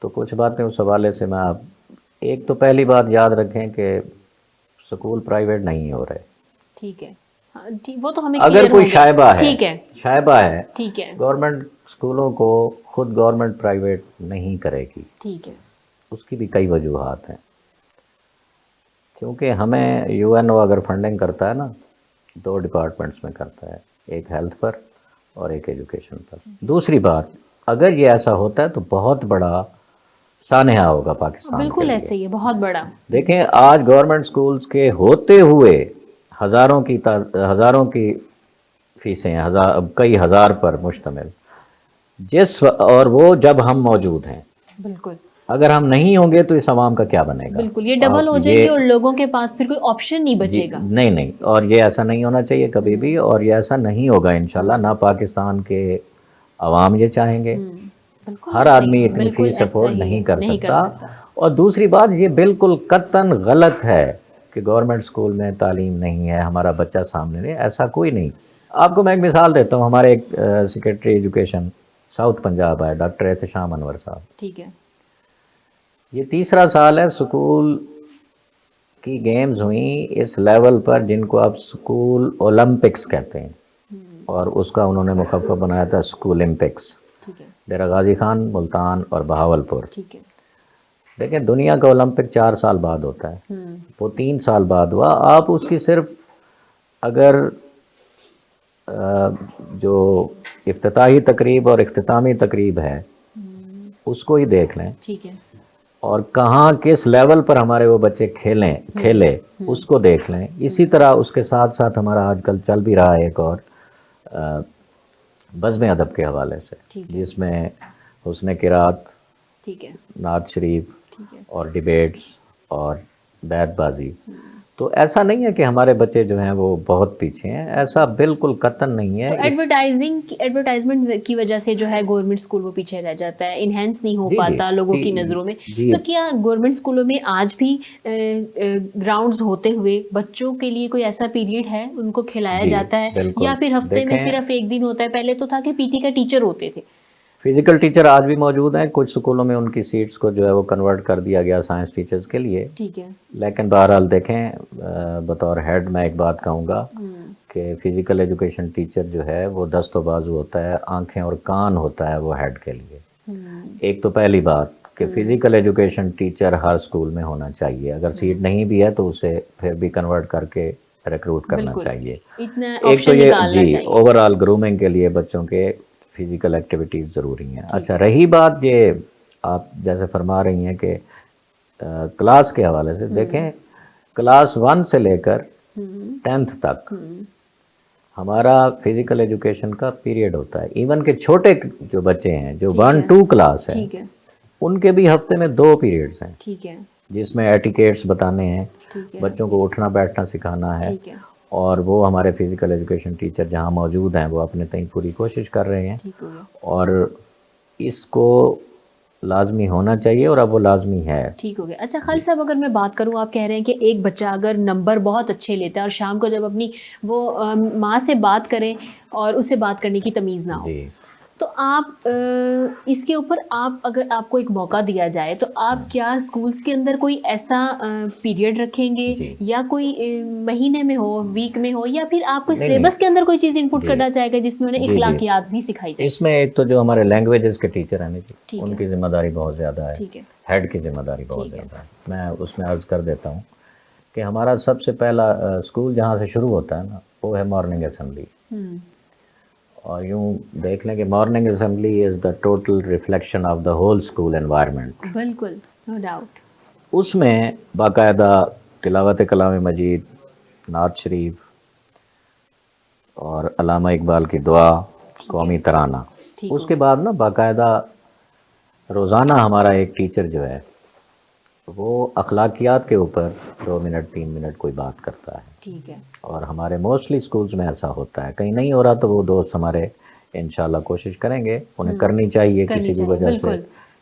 تو کچھ باتیں اس حوالے سے میں آپ ایک تو پہلی بات یاد رکھیں کہ اسکول پرائیویٹ نہیں ہو رہے. وہ تو ہمیں اگر کوئی شائبہ ہے گورنمنٹ اسکولوں کو خود گورنمنٹ پرائیویٹ نہیں کرے گی. اس کی بھی کئی وجوہات ہیں, کیونکہ ہمیں یو این او اگر فنڈنگ کرتا ہے نا 2 ڈپارٹمنٹس میں کرتا ہے, ایک ہیلتھ پر اور ایک ایجوکیشن پر. دوسری بات, اگر یہ ایسا ہوتا ہے تو بہت بڑا سانحہ ہوگا پاکستان کے بالکل لیے. ایسے ہی ہے, بہت بڑا. دیکھیں آج گورنمنٹ سکولز کے ہوتے ہوئے ہزاروں کی فیسیں ہیں, کئی ہزار پر مشتمل, اور وہ جب ہم موجود ہیں. بالکل اگر ہم نہیں ہوں گے تو اس عوام کا کیا بنے گا؟ بالکل, یہ ڈبل ہو جائے گی اور لوگوں کے پاس پھر کوئی آپشن نہیں بچے گا. نہیں, اور یہ ایسا نہیں ہونا چاہیے کبھی بھی, اور یہ ایسا نہیں ہوگا انشاءاللہ. نہ پاکستان کے عوام یہ چاہیں گے, ہر آدمی اتنی فیس افورڈ نہیں کر سکتا. اور دوسری بات, یہ بالکل قطعاً غلط ہے کہ گورنمنٹ اسکول میں تعلیم نہیں ہے, ہمارا بچہ سامنے نہیں, ایسا کوئی نہیں. آپ کو میں ایک مثال دیتا ہوں. ہمارے ایک سیکریٹری ایجوکیشن ساؤتھ پنجاب ہے, ڈاکٹر احتشام انور صاحب. ٹھیک ہے. یہ تیسرا سال ہے اسکول کی گیمز ہوئیں اس لیول پر جن کو آپ اسکول اولمپکس کہتے ہیں, اور اس کا انہوں نے مخفف بنایا تھا اسکول امپکس. ڈیرہ غازی خان, ملتان اور بہاولپور. ٹھیک ہے. دیکھیں دنیا کا اولمپک 4 سال بعد ہوتا ہے, وہ 3 سال بعد ہوا. آپ اس کی صرف اگر جو افتتاحی تقریب اور اختتامی تقریب ہے اس کو ہی دیکھ لیں. ٹھیک ہے. اور کہاں کس لیول پر ہمارے وہ بچے کھیلے اس کو دیکھ لیں. اسی طرح اس کے ساتھ ساتھ ہمارا آج کل چل بھی رہا ہے ایک اور بزم ادب کے حوالے سے, جس میں حسن قرات, نعت شریف اور ڈیبیٹس اور بیت بازی. تو ایسا نہیں ہے کہ ہمارے بچے جو ہیں وہ بہت پیچھے ہیں, ایسا بالکل قطعاً نہیں ہے. ایڈورٹائزمنٹ کی وجہ سے جو ہے گورنمنٹ اسکول وہ پیچھے رہ جاتا ہے, انہینس نہیں ہو پاتا لوگوں کی نظروں میں. تو کیا گورنمنٹ اسکولوں میں آج بھی گراؤنڈز ہوتے ہوئے بچوں کے لیے کوئی ایسا پیریڈ ہے, ان کو کھلایا جاتا ہے, یا پھر ہفتے میں صرف ایک دن ہوتا ہے؟ پہلے تو تھا کہ پی ٹی کا ٹیچر ہوتے تھے. فزیکل ٹیچر آج بھی موجود ہیں, کچھ سکولوں میں ان کی سیٹس کو جو ہے وہ کنورٹ کر دیا گیا سائنس ٹیچرز کے لیے. ٹھیک ہے. لیکن بہرحال دیکھیں, بطور ہیڈ میں ایک بات کہوں گا کہ فزیکل ایجوکیشن ٹیچر جو ہے وہ دست و بازو ہوتا ہے, آنکھیں اور کان ہوتا ہے وہ ہیڈ کے لیے. ایک تو پہلی بات کہ فزیکل ایجوکیشن ٹیچر ہر اسکول میں ہونا چاہیے, اگر سیٹ نہیں بھی ہے تو اسے پھر بھی کنورٹ کر کے ریکروٹ کرنا چاہیے. ایک تو یہ جی اوور آل گرومنگ کے لیے بچوں کے فزیکل ایکٹیویٹیز ضروری ہیں. اچھا, رہی بات یہ آپ جیسے فرما رہی ہیں کہ کلاس کے حوالے سے, دیکھیں کلاس 1 سے لے کر 10th تک ہمارا فزیکل ایجوکیشن کا پیریڈ ہوتا ہے. ایون کہ چھوٹے جو بچے ہیں جو 1-2 کلاس ہیں ان کے بھی ہفتے میں 2 پیریڈز ہیں. ٹھیک ہے. جس میں ایٹیکیٹس بتانے ہیں, بچوں کو اٹھنا بیٹھنا سکھانا ہے, اور وہ ہمارے فزیکل ایجوکیشن ٹیچر جہاں موجود ہیں وہ اپنے تئیں پوری کوشش کر رہے ہیں, اور اس کو لازمی ہونا چاہیے, اور اب وہ لازمی ہے. ٹھیک ہو گیا. اچھا خالد صاحب, اگر میں بات کروں, آپ کہہ رہے ہیں کہ ایک بچہ اگر نمبر بہت اچھے لیتا ہے اور شام کو جب اپنی وہ ماں سے بات کرے اور اسے بات کرنے کی تمیز نہ ہو, تو آپ اس کے اوپر اگر آپ کو ایک موقع دیا جائے تو آپ کیا اسکولس کے اندر کوئی ایسا پیریڈ رکھیں گے, یا کوئی مہینے میں ہو, ویک میں ہو, یا پھر آپ کو سلیبس کے اندر کوئی چیز انپٹ کرنا چاہے گا جس میں انہیں اخلاقیات بھی سکھائی جائے؟ اس میں ایک تو جو ہمارے لینگویجز کے ٹیچر ہیں ان کی ذمہ داری بہت زیادہ ہے, ہیڈ کی ذمہ داری بہت زیادہ ہے. میں اس میں عرض کر دیتا ہوں کہ ہمارا سب سے پہلا اسکول جہاں سے شروع ہوتا ہے نا وہ ہے مارننگ اسمبلی. اور یوں دیکھ لیں کہ morning assembly is the total reflection of the whole school environment. بالکل, نو ڈاؤٹ. اس میں باقاعدہ تلاوت کلام مجید, نعت شریف اور علامہ اقبال کی دعا, قومی ترانہ. اس کے بعد نا باقاعدہ روزانہ ہمارا ایک ٹیچر جو ہے وہ اخلاقیات کے اوپر 2 منٹ 3 منٹ کوئی بات کرتا ہے. ٹھیک ہے. اور ہمارے موسٹلی اسکولز میں ایسا ہوتا ہے. کہیں نہیں ہو رہا تو وہ دوست ہمارے انشاءاللہ کوشش کریں گے, انہیں کرنی چاہیے, کسی بھی وجہ سے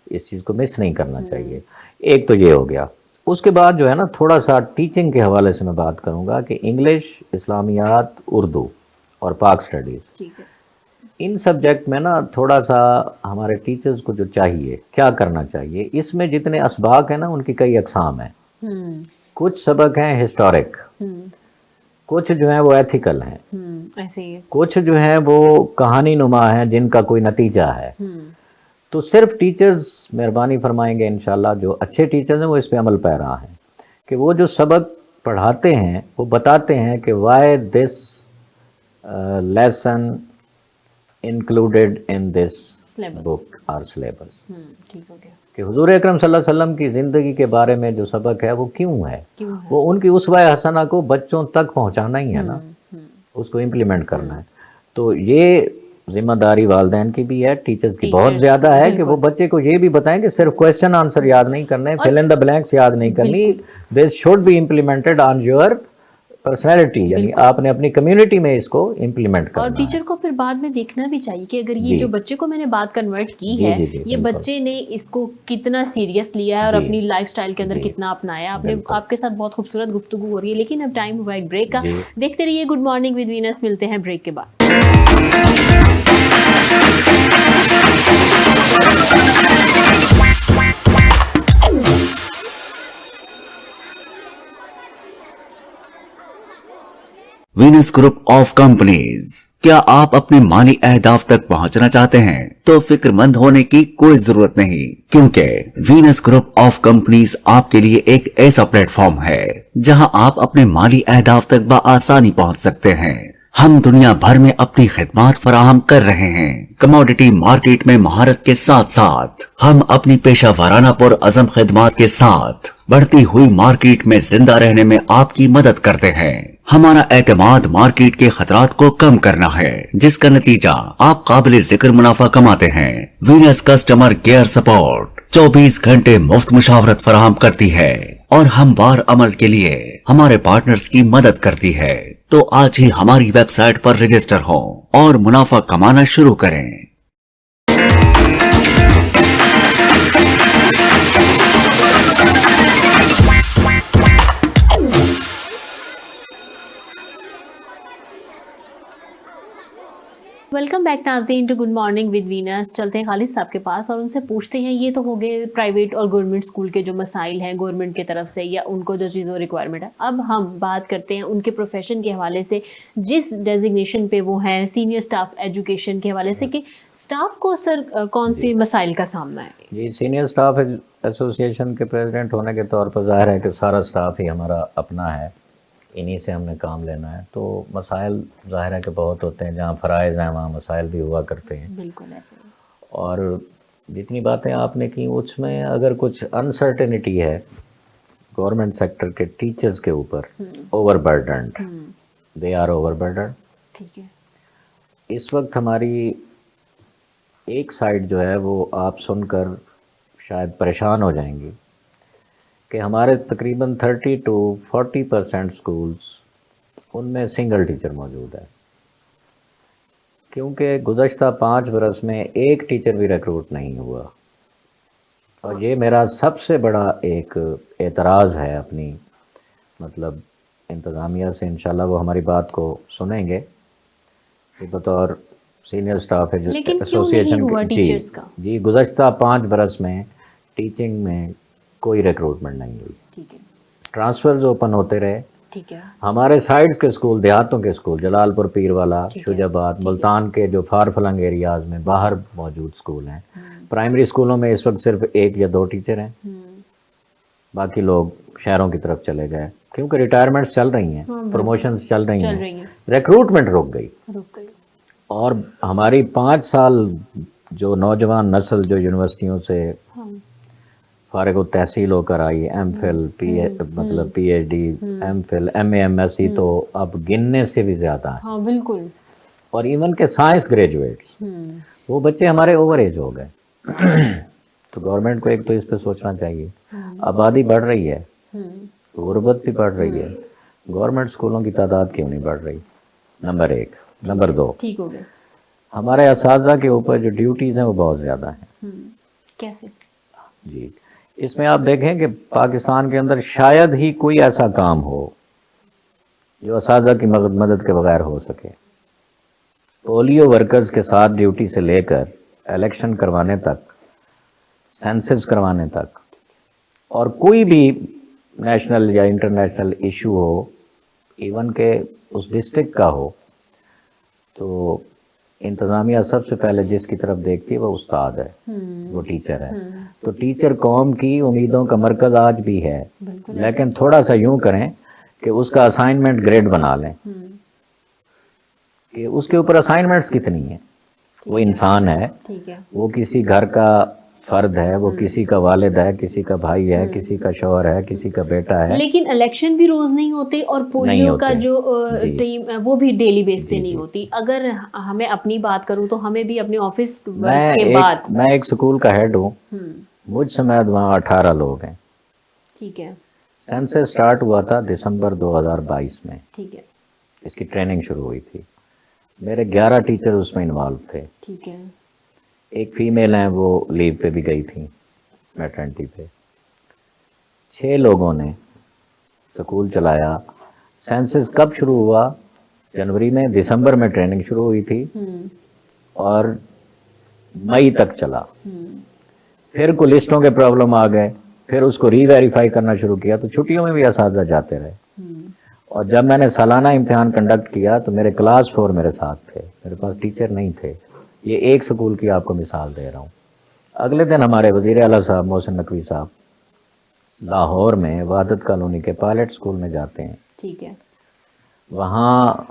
اس چیز کو مس نہیں کرنا چاہیے. ایک تو یہ ہو گیا. اس کے بعد جو ہے نا تھوڑا سا ٹیچنگ کے حوالے سے میں بات کروں گا کہ انگلش, اسلامیات, اردو اور پاک اسٹڈیز, ان سبجیکٹ میں نا تھوڑا سا ہمارے ٹیچرز کو جو چاہیے کیا کرنا چاہیے. اس میں جتنے اسباق ہیں نا ان کی کئی اقسام ہیں. کچھ سبق ہیں ہسٹورک, کچھ جو ہیں وہ ایتھیکل ہیں, کچھ جو ہیں وہ کہانی نما ہیں جن کا کوئی نتیجہ ہے. تو صرف ٹیچرز مہربانی فرمائیں گے انشاءاللہ, جو اچھے ٹیچرز ہیں وہ اس پہ عمل پیرا ہیں کہ وہ جو سبق پڑھاتے ہیں وہ بتاتے ہیں کہ why this lesson included in this Syllabus. book or syllabus. ठीक हो गया, कि हुजूर अकरम सल्लल्लाहु अलैहि वसल्लम की ज़िंदगी के बारे में जो सबक है वो क्यों है, क्यों है? वो उनकी उसवा हसना को बच्चों तक पहुंचाना ही है ना, उसको इम्प्लीमेंट करना है। तो ये जिम्मेदारी वालिदैन की भी है, टीचर्स की बहुत Teachers, ज़्यादा है कि वो बिल्कुल। बच्चे को ये भी बताएं कि सिर्फ क्वेश्चन आंसर याद नहीं करने, फिल इन द ब्लैंक्स याद नहीं करनी, this should be implemented on your personality, यानी आपने अपनी कम्युनिटी में इसको इम्प्लीमेंट करना और है। टीचर को फिर बाद में देखना भी चाहिए कि अगर ये जी। जो बच्चे को मैंने बात कन्वर्ट की जी, है, जी, जी, ये बिल्कुल। बच्चे ने इसको कितना सीरियस लिया है और जी। अपनी लाइफस्टाइल के अंदर जी। कितना अपनाया। आपने बिल्कुल। आपके साथ बहुत खूबसूरत गुफ्तगू हो रही है, लेकिन अब टाइम हुआ एक ब्रेक का। जी। देखते रहिए गुड मॉर्निंग विद वीनस, मिलते हैं ब्रेक के बाद। वीनस ग्रुप ऑफ कंपनीज, क्या आप अपने माली अहदाफ तक पहुंचना चाहते हैं? तो फिक्रमंद होने की कोई जरूरत नहीं, क्योंकि वीनस ग्रुप ऑफ कंपनीज आपके लिए एक ऐसा प्लेटफॉर्म है जहां आप अपने माली अहदाफ तक बआसानी पहुंच सकते हैं। हम दुनिया भर में अपनी खिदमत फराहम कर रहे हैं। कमोडिटी मार्केट में महारत के साथ साथ हम अपनी पेशा वाराना पुर अज़म खिदमत के साथ बढ़ती हुई मार्केट में जिंदा रहने में आपकी मदद करते हैं। हमारा एतमाद मार्केट के खतरात को कम करना है, जिसका नतीजा आप काबिल जिक्र मुनाफा कमाते हैं। वीनस कस्टमर केयर सपोर्ट 24 घंटे मुफ्त मुशावरत फराहम करती है और हमवार अमल के लिए हमारे पार्टनर्स की मदद करती है। तो आज ही हमारी वेबसाइट पर रजिस्टर हो और मुनाफा कमाना शुरू करें। वेलकम बैक नाज़रीन to good morning with Venus. चलते हैं खालिद साहब के पास और उनसे पूछते हैं, ये तो हो गए प्राइवेट और गवर्नमेंट स्कूल के जो मसाइल हैं गवर्नमेंट की तरफ से या उनको जो चीज़ों रिक्वायरमेंट है। अब हम बात करते हैं उनके प्रोफेशन के हवाले से, जिस डेजिग्नेशन पे वो हैं, सीनियर स्टाफ एजुकेशन के हवाले से, कि स्टाफ को सर कौन सी मसाइल का सामना है? जी, सीनियर स्टाफ एसोसिएशन के प्रेसिडेंट होने के तौर पर ज़ाहिर है कि सारा स्टाफ ही हमारा अपना है, इन्हीं से हमने काम लेना है। तो मसाइल ज़ाहिर है कि बहुत होते हैं, जहाँ फ़राइज़ हैं वहाँ मसाइल भी हुआ करते हैं। बिल्कुल ऐसे ही। और जितनी बातें आपने की उसमें अगर कुछ अनसर्टेनिटी है गवर्नमेंट सेक्टर के टीचर्स के ऊपर, ओवरबर्डन्ड, दे आर ओवरबर्डन्ड। ठीक है। इस वक्त हमारी एक साइड जो है वो आप सुनकर शायद परेशान हो जाएंगी कि हमारे तकरीबन 30 to 40% स्कूल्स उनमें सिंगल टीचर मौजूद है, क्योंकि गुज़श्ता 5 बरस में एक टीचर भी रिक्रूट नहीं हुआ। और ये मेरा सबसे बड़ा एक एतराज़ है अपनी मतलब इंतज़ामिया से। इंशाल्लाह वो हमारी बात को सुनेंगे कि बतौर सीनियर स्टाफ लेकिन क्यों नहीं एसोसिएशन हुआ जी टीचर्स का? जी, गुज़श्ता 5 बरस में टीचिंग में कोई रिक्रूटमेंट नहीं हुई। ठीक है। ट्रांसफर्स ओपन होते रहे। ठीक है। हमारे साइड्स के स्कूल, देहातों के स्कूल, जलालपुर, पीरवाला, ठीक है, शुजाबाद, मुल्तान के जो फार फलंग एरियाज़ में बाहर मौजूद स्कूल हैं, प्राइमरी स्कूलों में इस वक्त सिर्फ 1 या 2 टीचर हैं, बाकी लोग शहरों की तरफ चले गए क्योंकि रिटायरमेंट्स चल रही हैं, प्रमोशंस चल रही हैं, रिक्रूटमेंट रुक गई। और हमारी 5 साल जो नौजवान नस्ल जो यूनिवर्सिटियों से फारिग तहसील होकर आई, एमफिल, मतलब पीएचडी, एमफिल, एमए, एमएससी, तो अब गिनने से भी ज़्यादा है। हाँ बिल्कुल। और इवन के साइंस ग्रेजुएट्स, वो बच्चे हमारे ओवर एज हो गए। तो गवर्नमेंट को एक तो इस पे सोचना चाहिए। आबादी बढ़ रही है, गुर्बत भी बढ़ रही है, गवर्नमेंट स्कूलों की तादाद क्यों नहीं बढ़ रही? नंबर 1। नंबर 2, ठीक हो गया, हमारे असातिज़ा के ऊपर जो ड्यूटीज़ हैं वो बहुत ज़्यादा हैं। कैसे? जी, इसमें आप देखें कि पाकिस्तान के अंदर शायद ही कोई ऐसा काम हो जो असातिज़ा की मदद के बगैर हो सके। पोलियो वर्कर्स के साथ ड्यूटी से लेकर इलेक्शन करवाने तक, सेंसस करवाने तक, और कोई भी नेशनल या इंटरनेशनल इशू हो, इवन के उस डिस्ट्रिक्ट का हो, तो इंतज़ामिया सबसे पहले जिसकी तरफ देखती है वो उस्ताद है, वो टीचर है। तो टीचर कौम की उम्मीदों का मरकज़ आज भी है, लेकिन थोड़ा सा यूं करें कि उसका असाइनमेंट ग्रेड बना लें कि उसके ऊपर असाइनमेंट्स कितनी हैं। वो इंसान है, ठीक है। वो किसी घर का फर्द है, वो किसी का वालिद है, किसी का भाई है, किसी का शौहर है, किसी का बेटा है। लेकिन इलेक्शन भी रोज नहीं होते और नहीं पोलियो का होते। जो जी। टीम वो भी डेली बेस पे जी, नहीं जी। होती। अगर हमें अपनी बात करूं तो हमें भी अपने ऑफिस वर्क के बाद मैं एक स्कूल का हेड हूँ, हम्म, मुझ समय वहाँ 18 लोग हैं। ठीक है, सेंसस स्टार्ट हुआ था दिसंबर 2022 में, ठीक है, इसकी ट्रेनिंग शुरू हुई थी। मेरे 11 टीचर उसमें इन्वॉल्व थे। ठीक है, एक फीमेल हैं, वो लीव पे भी गई थी, मैटरनिटी पे। 6 लोगों ने स्कूल चलाया। सेंसस कब शुरू हुआ? जनवरी में, दिसंबर में ट्रेनिंग शुरू हुई थी और मई तक चला। फिर को लिस्टों के प्रॉब्लम आ गए, फिर उसको रीवेरीफाई करना शुरू किया, तो छुट्टियों में भी असातिज़ा जाते रहे। और जब मैंने सालाना इम्तिहान कंडक्ट किया तो मेरे क्लास 4 मेरे साथ थे, मेरे पास टीचर नहीं थे। ये एक स्कूल की आपको मिसाल दे रहा हूँ। अगले दिन हमारे वज़ीर आला साहब मोहसिन नकवी साहब लाहौर में वहादत कॉलोनी के पायलट स्कूल में जाते हैं। ठीक है, वहाँ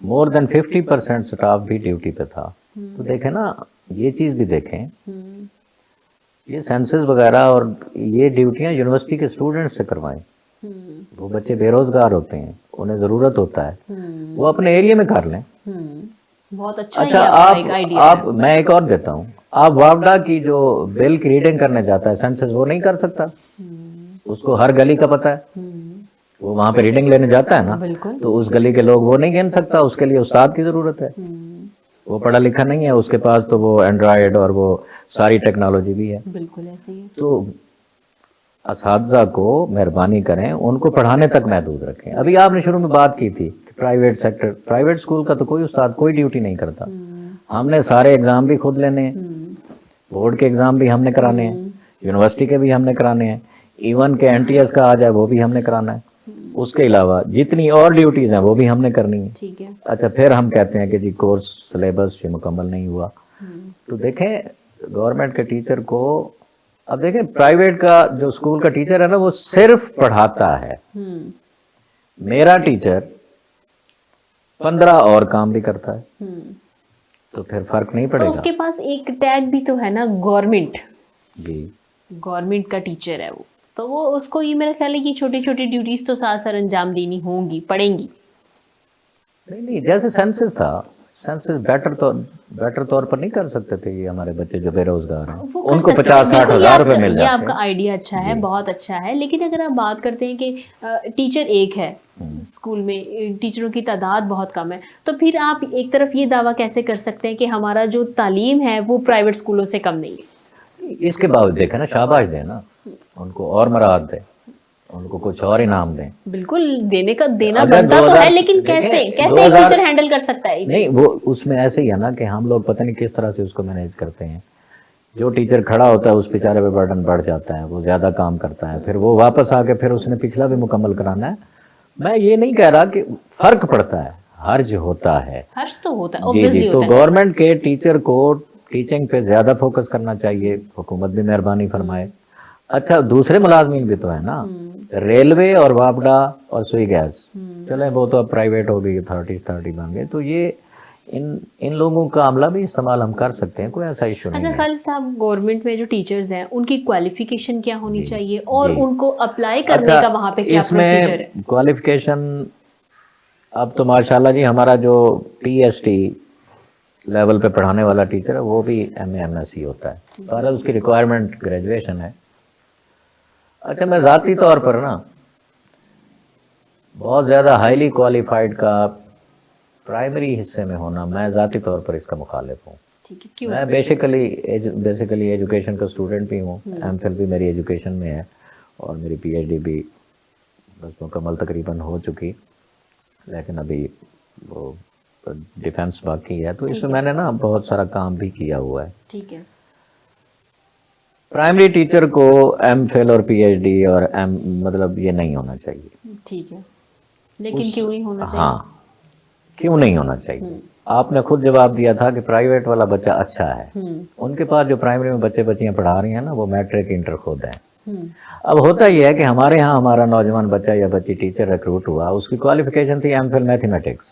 मोर देन 50% स्टाफ भी ड्यूटी पे था। तो देखें ना, ये चीज़ भी देखें, ये सेंसस वगैरह और ये ड्यूटियाँ यूनिवर्सिटी के स्टूडेंट्स से करवाएं। वो बच्चे बेरोजगार होते हैं, उन्हें ज़रूरत होता है, वो अपने एरिया में कर लें। बहुत अच्छा अच्छा, ये आपका एक आइडिया आप मैं एक और देता हूँ। आप वापडा की जो बिल की रीडिंग करने जाता है सेंसस, वो नहीं कर सकता, उसको हर गली का पता है। वो वहाँ पे रीडिंग लेने जाता है ना, बिल्कुल। तो उस गली के लोग वो नहीं गिन सकता, उसके लिए उस्ताद की ज़रूरत है। वो पढ़ा लिखा नहीं है, उसके पास तो वो एंड्रॉयड और वो सारी टेक्नोलॉजी भी है। बिल्कुल ऐसे ही है। तो असातिज़ा को मेहरबानी करें, उनको पढ़ाने तक महदूद रखें। अभी आपने शुरू में बात की थी कि प्राइवेट सेक्टर, प्राइवेट स्कूल का तो कोई उस्ताद कोई ड्यूटी नहीं करता। हमने सारे एग्ज़ाम भी खुद लेने हैं, बोर्ड के एग्ज़ाम भी हमने कराने हैं, यूनिवर्सिटी के भी हमने कराने हैं, इवन के NTS का आ जाए वो भी हमने कराना है। उसके अलावा जितनी और ड्यूटीज़ हैं वो भी हमने करनी है। ठीक है। अच्छा, फिर हम कहते हैं कि जी कोर्स सिलेबस ये मुकम्मल नहीं हुआ। तो देखें, गवर्नमेंट के टीचर को, अब देखें प्राइवेट का जो स्कूल का टीचर है ना, वो सिर्फ पढ़ाता है। मेरा टीचर 15 और काम भी करता है, तो फिर फर्क नहीं तो पड़ेगा। उसके पास एक टैग भी तो है ना, गवर्नमेंट, जी, गवर्नमेंट का टीचर है वो, तो वो उसको ये मेरा ख्याल है कि छोटी छोटी ड्यूटीज तो साथ साथ अंजाम देनी होंगी, पड़ेंगी। नहीं, जैसे सेंसस था, सेंसस बेटर तौर पर नहीं कर सकते थे ये हमारे बच्चे जो बेरोजगार हैं, वो कर उनको सकते हैं। 50-60 बिल्कुल, हज़ार रुपए मिल ये जाते आपका हैं। आइडिया अच्छा है, बहुत अच्छा है। लेकिन अगर आप बात करते हैं कि टीचर एक है स्कूल में, टीचरों की तादाद बहुत कम है, तो फिर आप एक तरफ ये दावा कैसे कर सकते हैं कि हमारा जो तालीम है वो प्राइवेट स्कूलों से कम नहीं है? इसके बावजूद देखें ना, शाबाश दें ना, उनको और मराद दें, उनको कुछ और इनाम दें। बिल्कुल, देना अगर बनता तो 2000 है, लेकिन कैसे देखें, कैसे एक 2000 टीचर हैंडल कर सकता है? नहीं, वो उसमें ऐसे ही है ना कि हम लोग पता नहीं किस तरह से उसको मैनेज करते हैं। जो टीचर खड़ा होता है उस बेचारे पे बर्डन बढ़ जाता है, वो ज़्यादा काम करता है, फिर वो वापस आके फिर उसने पिछला भी मुकम्मल कराना है। मैं ये नहीं कह रहा कि फ़र्क पड़ता है, हर्ज होता है। हर्ष तो होता है, जी ऑब्वियसली जी, तो होता है। गवर्नमेंट के टीचर को टीचिंग पे ज़्यादा फोकस करना चाहिए, हुकूमत भी मेहरबानी फरमाए। अच्छा, दूसरे मुलाजमीन भी तो है ना, रेलवे और वापडा और सुई गैस, चले वो तो अब प्राइवेट हो गई, अथॉरिटी बन गए, तो ये इन लोगों का अमला भी इस्तेमाल हम कर सकते हैं, कोई ऐसा इशू नहीं अच्छा है। खालिद साहब, गवर्नमेंट में जो टीचर्स हैं उनकी क्वालिफिकेशन क्या होनी चाहिए और जी। उनको अप्लाई करने अच्छा, का वहाँ पे क्या प्रोसीजर है? इसमें क्वालिफिकेशन, अब तो माशाल्लाह जी हमारा जो PhD लेवल पे पढ़ाने वाला टीचर है वो भी MA MSc होता है, पर उसकी रिक्वायरमेंट ग्रेजुएशन है। अच्छा, मैं ज़ाती तौर पर ना बहुत ज़्यादा हाईली क्वालिफाइड का प्राइमरी हिस्से में होना, मैं ज़ाती तौर पर इसका मुखालिफ हूँ। ठीक है, क्यों? मैं बेसिकली एजुकेशन का स्टूडेंट भी हूँ, MPhil भी मेरी एजुकेशन में है और मेरी PhD भी बस मुकम्मल तकरीबन हो चुकी, लेकिन अभी वो डिफेंस बाकी है, तो इसमें मैंने ना बहुत सारा काम भी किया हुआ है। ठीक है। प्राइमरी टीचर को MPhil और PhD और मतलब ये नहीं होना चाहिए। ठीक है, लेकिन क्यों नहीं होना चाहिए? हाँ, क्यों नहीं होना चाहिए? आपने खुद जवाब दिया था कि प्राइवेट वाला बच्चा अच्छा है, उनके पास जो प्राइमरी में बच्चे बच्चियां पढ़ा रही हैं ना, वो मैट्रिक इंटर खुद है। अब होता यह है कि हमारे यहाँ हमारा नौजवान बच्चा या बच्ची टीचर रिक्रूट हुआ, उसकी क्वालिफिकेशन थी MPhil मैथमेटिक्स,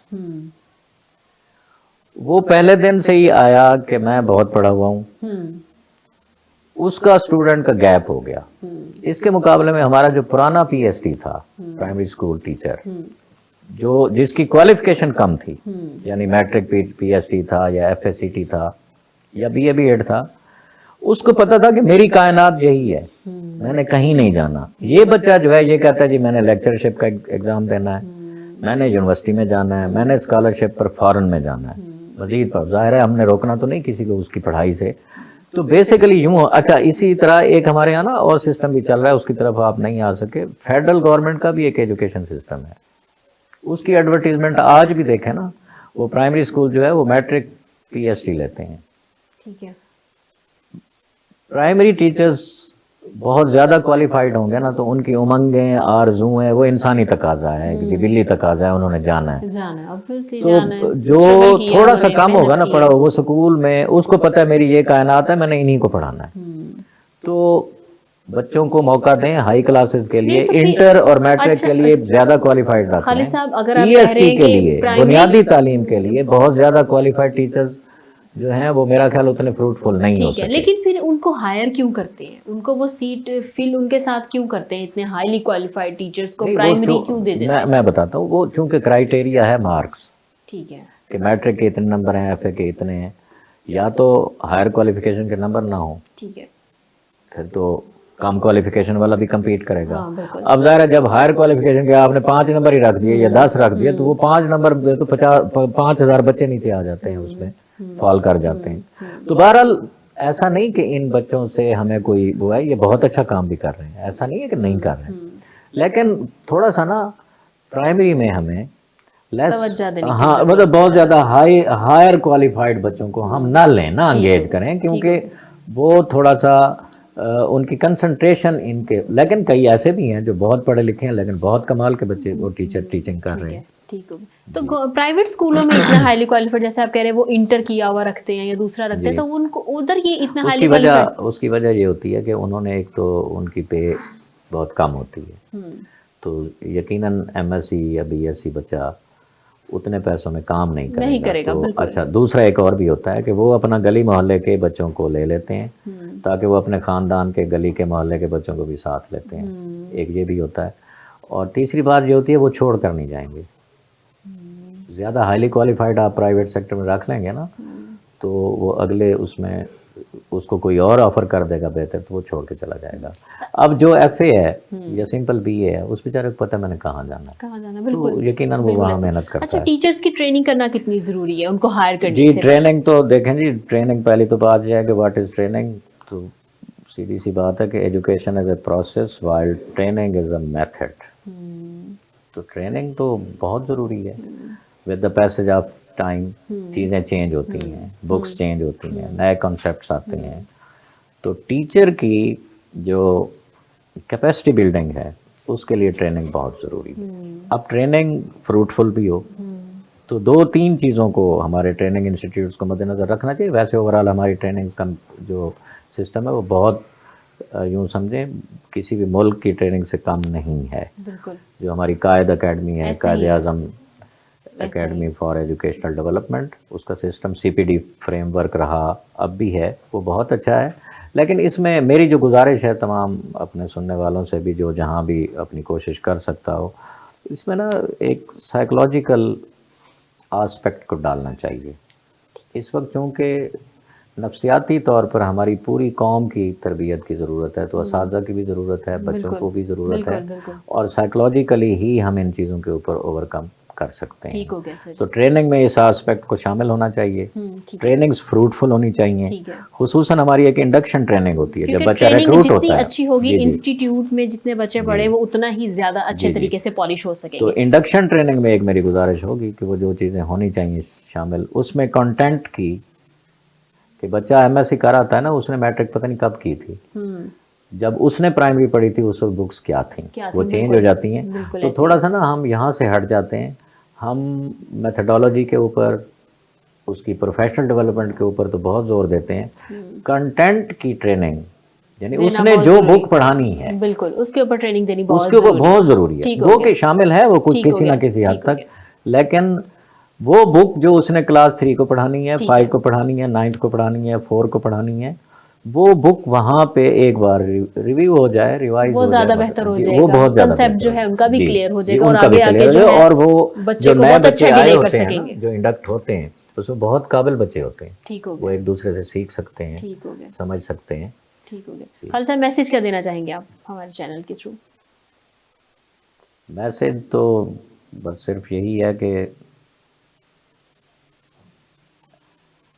वो पहले दिन से ही आया कि मैं बहुत पढ़ा हुआ हूँ, उसका स्टूडेंट का गैप हो गया। इसके मुकाबले में हमारा जो पुराना पीएसटी था, प्राइमरी स्कूल टीचर, जो जिसकी क्वालिफिकेशन कम थी, यानी मैट्रिक पीएसटी था या एफएससीटी था या बीए बीएड था, उसको पता था कि मेरी कायनात यही है, मैंने कहीं नहीं जाना। ये बच्चा जो है ये कहता है जी मैंने लेक्चरशिप का एग्जाम देना है, मैंने यूनिवर्सिटी में जाना है, मैंने स्कॉलरशिप पर फॉरेन में जाना है, मजीद पर। जाहिर है हमने रोकना तो नहीं किसी को उसकी पढ़ाई से, तो बेसिकली यूं। अच्छा, इसी तरह एक हमारे यहाँ ना और सिस्टम भी चल रहा है, उसकी तरफ आप नहीं आ सके। फेडरल गवर्नमेंट का भी एक एजुकेशन सिस्टम है, उसकी एडवर्टीजमेंट आज भी देखें ना, वो प्राइमरी स्कूल जो है वो मैट्रिक पीएसटी लेते हैं। ठीक है। प्राइमरी टीचर्स बहुत ज़्यादा क्वालिफाइड होंगे ना, तो उनकी उमंगें आरज़ूएं वो इंसानी तकाजा है, दिली तकाजा है, उन्होंने जाना है। ऑब्वियसली तो जाना है। जो थोड़ा सा कम होगा ना पढ़ा, वो स्कूल में उसको पता है मेरी ये कायनात है, मैंने इन्हीं को पढ़ाना है। तो बच्चों को मौका दें हाई क्लासेस के लिए, इंटर और मैट्रिक के लिए ज्यादा क्वालिफाइड खालिद रखें। साहब, अगर आप कह पीएसटी रहे हैं के कि लिए, प्राइमरी बुनियादी तालीम के लिए बहुत ज्यादा क्वालिफाइड टीचर्स जो हैं वो मेरा ख्याल उतने फ्रूटफुल नहीं हो ठीक है, सकते। लेकिन फिर उनको हायर क्यों करते हैं? उनको वो सीट फिल उनके साथ क्यों करते हैं? इतने हाईली क्वालिफाइड टीचर्स को नहीं, वो प्राइमरी तो- क्यों दे देते हैं? मैं बताता हूँ, वो चूंकि क्राइटेरिया है मार्क्स, ठीक है। कि मैट्रिक के इतने नंबर हैं, एफए के इतने हैं, या तो हायर क्वालिफिकेशन के नंबर ना हो, ठीक है। फिर तो कम क्वालिफिकेशन वाला भी compete करेगा। हाँ, बिल्कुल। अब ज़ाहिर है जब हायर क्वालिफिकेशन के आपने 5 नंबर ही रख दिए या 10 रख दिए, तो वो 5 नंबर तो 5,000 बच्चे नीचे आ जाते हैं, उसमें फॉल कर जाते हैं। तो बहरहाल ऐसा नहीं कि इन बच्चों से हमें कोई वो है, ये बहुत अच्छा काम भी कर रहे हैं, ऐसा नहीं है कि नहीं कर रहे हैं, लेकिन थोड़ा सा ना प्राइमरी में हमें तवज्जो देने की हाँ, मतलब बहुत ज़्यादा हायर क्वालिफाइड बच्चों को हम ना लें, ना एंगेज करें, क्योंकि वो थोड़ा सा उनकी कंसंट्रेशन इनके। लेकिन कई ऐसे भी हैं जो बहुत पढ़े लिखे हैं, लेकिन बहुत कमाल के बच्चे वो टीचिंग कर रहे हैं। ठीक हो गया। तो प्राइवेट स्कूलों में इतना हाईली क्वालिफाइड, जैसे आप कह रहे हैं वो इंटर किया हुआ रखते हैं या दूसरा रखते हैं, तो उनको उधर ये इतना हाईली क्वालिफाइड। उसकी वजह ये होती है कि उन्होंने एक तो उनकी पे बहुत कम होती है, तो यकीनन एमएससी या बीएससी बच्चा उतने पैसों में काम नहीं करेगा। तो अच्छा, दूसरा एक और भी होता है कि वो अपना गली मोहल्ले के बच्चों को ले लेते हैं, ताकि वो अपने ख़ानदान के गली के मोहल्ले के बच्चों को भी साथ लेते हैं, एक ये भी होता है। और तीसरी बात ये होती है वो छोड़ कर नहीं जाएंगे। ज़्यादा हाईली क्वालिफाइड आप प्राइवेट सेक्टर में रख लेंगे ना, तो वो अगले उसमें उसको कोई और ऑफर कर देगा बेहतर, तो वो छोड़ के चला जाएगा। अब जो एफए है या सिंपल बीए है, उस बेचारे को पता है मैंने कहाँ जाना है, बिल्कुल, तो यकीनन वो वहाँ मेहनत करता अच्छा, है। टीचर्स की ट्रेनिंग करना कितनी जरूरी है उनको हायर करने जी, से? ट्रेनिंग तो देखें जी, ट्रेनिंग पहली तो बात यह है कि व्हाट इज़ ट्रेनिंग। तो सीधी सी बात है कि education is a process while training is a method. तो ट्रेनिंग तो बहुत ज़रूरी है। With the passage of time चीज़ें चेंज होती हैं, बुक्स चेंज होती हैं, नए कॉन्सेप्ट्स आते हैं। तो टीचर की जो कैपेसिटी बिल्डिंग है उसके लिए ट्रेनिंग बहुत ज़रूरी है। अब ट्रेनिंग फ्रूटफुल भी हो, तो 2-3 चीज़ों को हमारे ट्रेनिंग इंस्टीट्यूट्स को मद्देनज़र रखना चाहिए। वैसे ओवरऑल हमारी ट्रेनिंग का जो सिस्टम है वो बहुत यूँ समझें किसी भी मुल्क की ट्रेनिंग से कम नहीं है। बिल्कुल। जो हमारी कायद अकेडमी है, कायद आज़म एकेडमी फॉर एजुकेशनल डेवलपमेंट, उसका सिस्टम सीपीडी फ्रेमवर्क रहा, अब भी है, वो बहुत अच्छा है। लेकिन इसमें मेरी जो गुजारिश है तमाम अपने सुनने वालों से भी, जो जहाँ भी अपनी कोशिश कर सकता हो, इसमें ना एक साइकोलॉजिकल आस्पेक्ट को डालना चाहिए। इस वक्त चूँकि नफ्सियाती तौर पर हमारी पूरी कौम की तरबियत की ज़रूरत है, तो असातिज़ा की भी ज़रूरत है, बच्चों को भी ज़रूरत है, और साइकोलॉजिकली ही हम इन चीज़ों के ऊपर ओवरकम कर सकते हैं। ठीक हो गया सर। तो ट्रेनिंग में इस एस्पेक्ट को शामिल होना चाहिए। ट्रेनिंग्स फ्रूटफुल होनी चाहिए। खुसूसन हमारी एक इंडक्शन ट्रेनिंग होती है, जब बच्चा रिक्रूट होता है। अच्छी होगी इंस्टीट्यूट में, जितने बच्चे पढ़े वो उतना ही ज्यादा अच्छे तरीके से पॉलिश हो सकेंगे। तो इंडक्शन ट्रेनिंग में एक मेरी गुजारिश होगी कि वो जो चीज़ें होनी चाहिए शामिल, उसमें कंटेंट की, कि बच्चा एमएससी कर आता है ना, उसने मैट्रिक पता नहीं कब की थी, जब उसने प्राइमरी पढ़ी थी उस वक्त बुक्स क्या थी, वो चेंज हो जाती हैं। तो थोड़ा सा ना हम यहाँ से हट जाते हैं, हम मेथडोलॉजी के ऊपर, उसकी प्रोफेशनल डेवलपमेंट के ऊपर तो बहुत जोर देते हैं। कंटेंट की ट्रेनिंग, यानी उसने जो बुक पढ़ानी है, बिल्कुल उसके ऊपर ट्रेनिंग देनी बहुत उसके ऊपर बहुत ज़रूरी है। वो कि शामिल है वो कुछ किसी ना किसी हद तक, लेकिन वो बुक जो उसने क्लास 3 को पढ़ानी है, ठीक 5 है। को पढ़ानी है, 9th को पढ़ानी है, 4 को पढ़ानी है, वो बुक वहाँ पे एक बार रिव्यू हो जाए, रिवाइज वो हो ज्यादा जाए, बेहतर हो जी, जाएगा, वो बहुत ज्यादा कंसेप्ट बेहतर जो है उनका भी जी, क्लियर हो जी, जाएगा और उनका भी आगे क्लियर आके हो जो जाए, है और वो बच्चे जो को नए बहुत बच्चे अच्छा आए डिले कर होते हैं ना, सकेंगे। जो इंडक्ट होते हैं, उसमें बहुत काबिल बच्चे होते हैं, ठीक हो वो गया, एक दूसरे से सीख सकते हैं, ठीक हो गया, समझ सकते हैं। ठीक हो गया। खालिद साहब, मैसेज क्या देना चाहेंगे आप हमारे चैनल के थ्रू? मैसेज तो बस सिर्फ यही है कि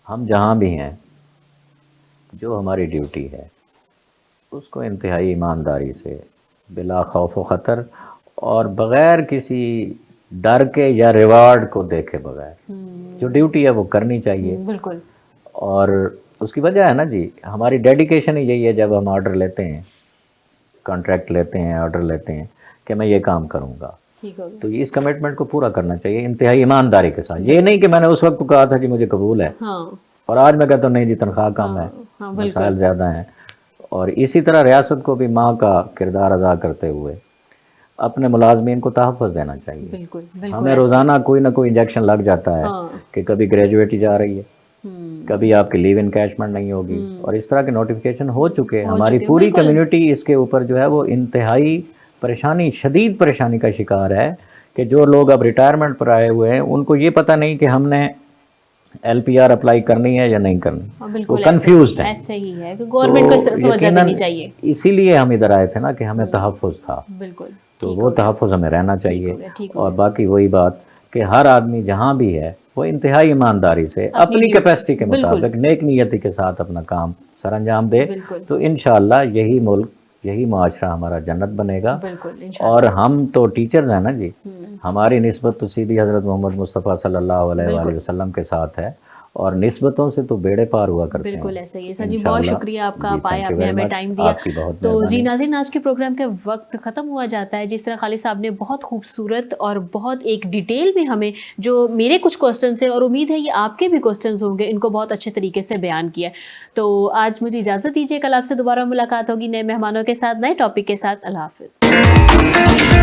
हम जहाँ भी हैं, जो हमारी ड्यूटी है उसको इंतहाई ईमानदारी से, बिला खौफ व ख़तर और बग़ैर किसी डर के या रिवार्ड को देखे बगैर जो ड्यूटी है वो करनी चाहिए। बिल्कुल, और उसकी वजह है ना जी, हमारी डेडिकेशन ही यही है। जब हम ऑर्डर लेते हैं, कॉन्ट्रैक्ट लेते हैं, ऑर्डर लेते हैं कि मैं ये काम करूँगा, ठीक हो गया। तो इस कमिटमेंट को पूरा करना चाहिए इंतहाई ईमानदारी के साथ। ये नहीं कि मैंने उस वक्त कहा था जी मुझे कबूल है हाँ, और आज मैं कहता हूँ नहीं जी तनख्वाह कम है, हाँ, मसाइल बिल्कुल, ज़्यादा हैं। और इसी तरह रियासत को भी माँ का किरदार अदा करते हुए अपने मुलाजमीन को तहफ़्फ़ुज़ देना चाहिए। बिल्कुल, बिल्कुल हमें ऐसा। रोज़ाना कोई ना कोई इंजेक्शन लग जाता है हाँ, कि कभी ग्रेजुएटी जा रही है, हम्म, कभी आपकी लीव इनकैशमेंट नहीं होगी, और इस तरह के नोटिफिकेशन हो चुके हैं। हमारी चुके हैं, पूरी बिल्कुल। कम्युनिटी इसके ऊपर जो है वो इंतहाई परेशानी, शदीद परेशानी का शिकार है कि जो लोग अब रिटायरमेंट पर आए हुए हैं उनको ये पता नहीं कि हमने LPR अप्लाई करनी है या नहीं करनी, हाँ, वो बिल्कुल कंफ्यूज्ड है। ऐसे ही है कि गवर्नमेंट को इस तरफ तवज्जो देनी चाहिए। इसीलिए हम इधर आए थे ना कि हमें तहफ़्फ़ुज़ था, बिल्कुल, तो ठीक वो हो गया, तहफ़्फ़ुज़ हमें रहना ठीक हो चाहिए। गया, ठीक हो और गया। बाकी वही बात कि हर आदमी जहाँ भी है वो इंतहाई ईमानदारी से अपनी ड्यूटी- कैपेसिटी के बिल्कुल। मुताबिक नेक नियति के साथ अपना काम सर अंजाम दे, बिल्कुल। तो इंशाअल्लाह यही मुल्क, यही माशरा हमारा जन्नत बनेगा। बिल्कुल, इंशाअल्लाह। और हम तो टीचर्स हैं ना जी, हमारी निस्बत तो सीधी हज़रत मोहम्मद मुस्तफ़ा सल्लल्लाहु अलैहि बिल्कुल। वसल्लम के साथ है, और निस्बतों से तो बेड़े पार हुआ करते हैं। बिल्कुल ऐसा ही है सर जी, बहुत इंशाअल्लाह। शुक्रिया आपका, जी, आप आए, thank you आपने very हमें much। टाइम दिया। आपकी बहुत तो जी मेहरबानी। नाज़रीन, आज के प्रोग्राम का वक्त ख़त्म हुआ जाता है। जिस तरह खालिद साहब ने बहुत खूबसूरत और बहुत एक डिटेल में हमें जो मेरे कुछ क्वेश्चन थे और उम्मीद है ये आपके भी क्वेश्चन होंगे, इनको बहुत अच्छे तरीके से बयान किया। तो आज मुझे इजाज़त दीजिए, कल आपसे दोबारा मुलाकात होगी नए मेहमानों के साथ, नए टॉपिक के साथ। अल्लाह हाफ़िज़।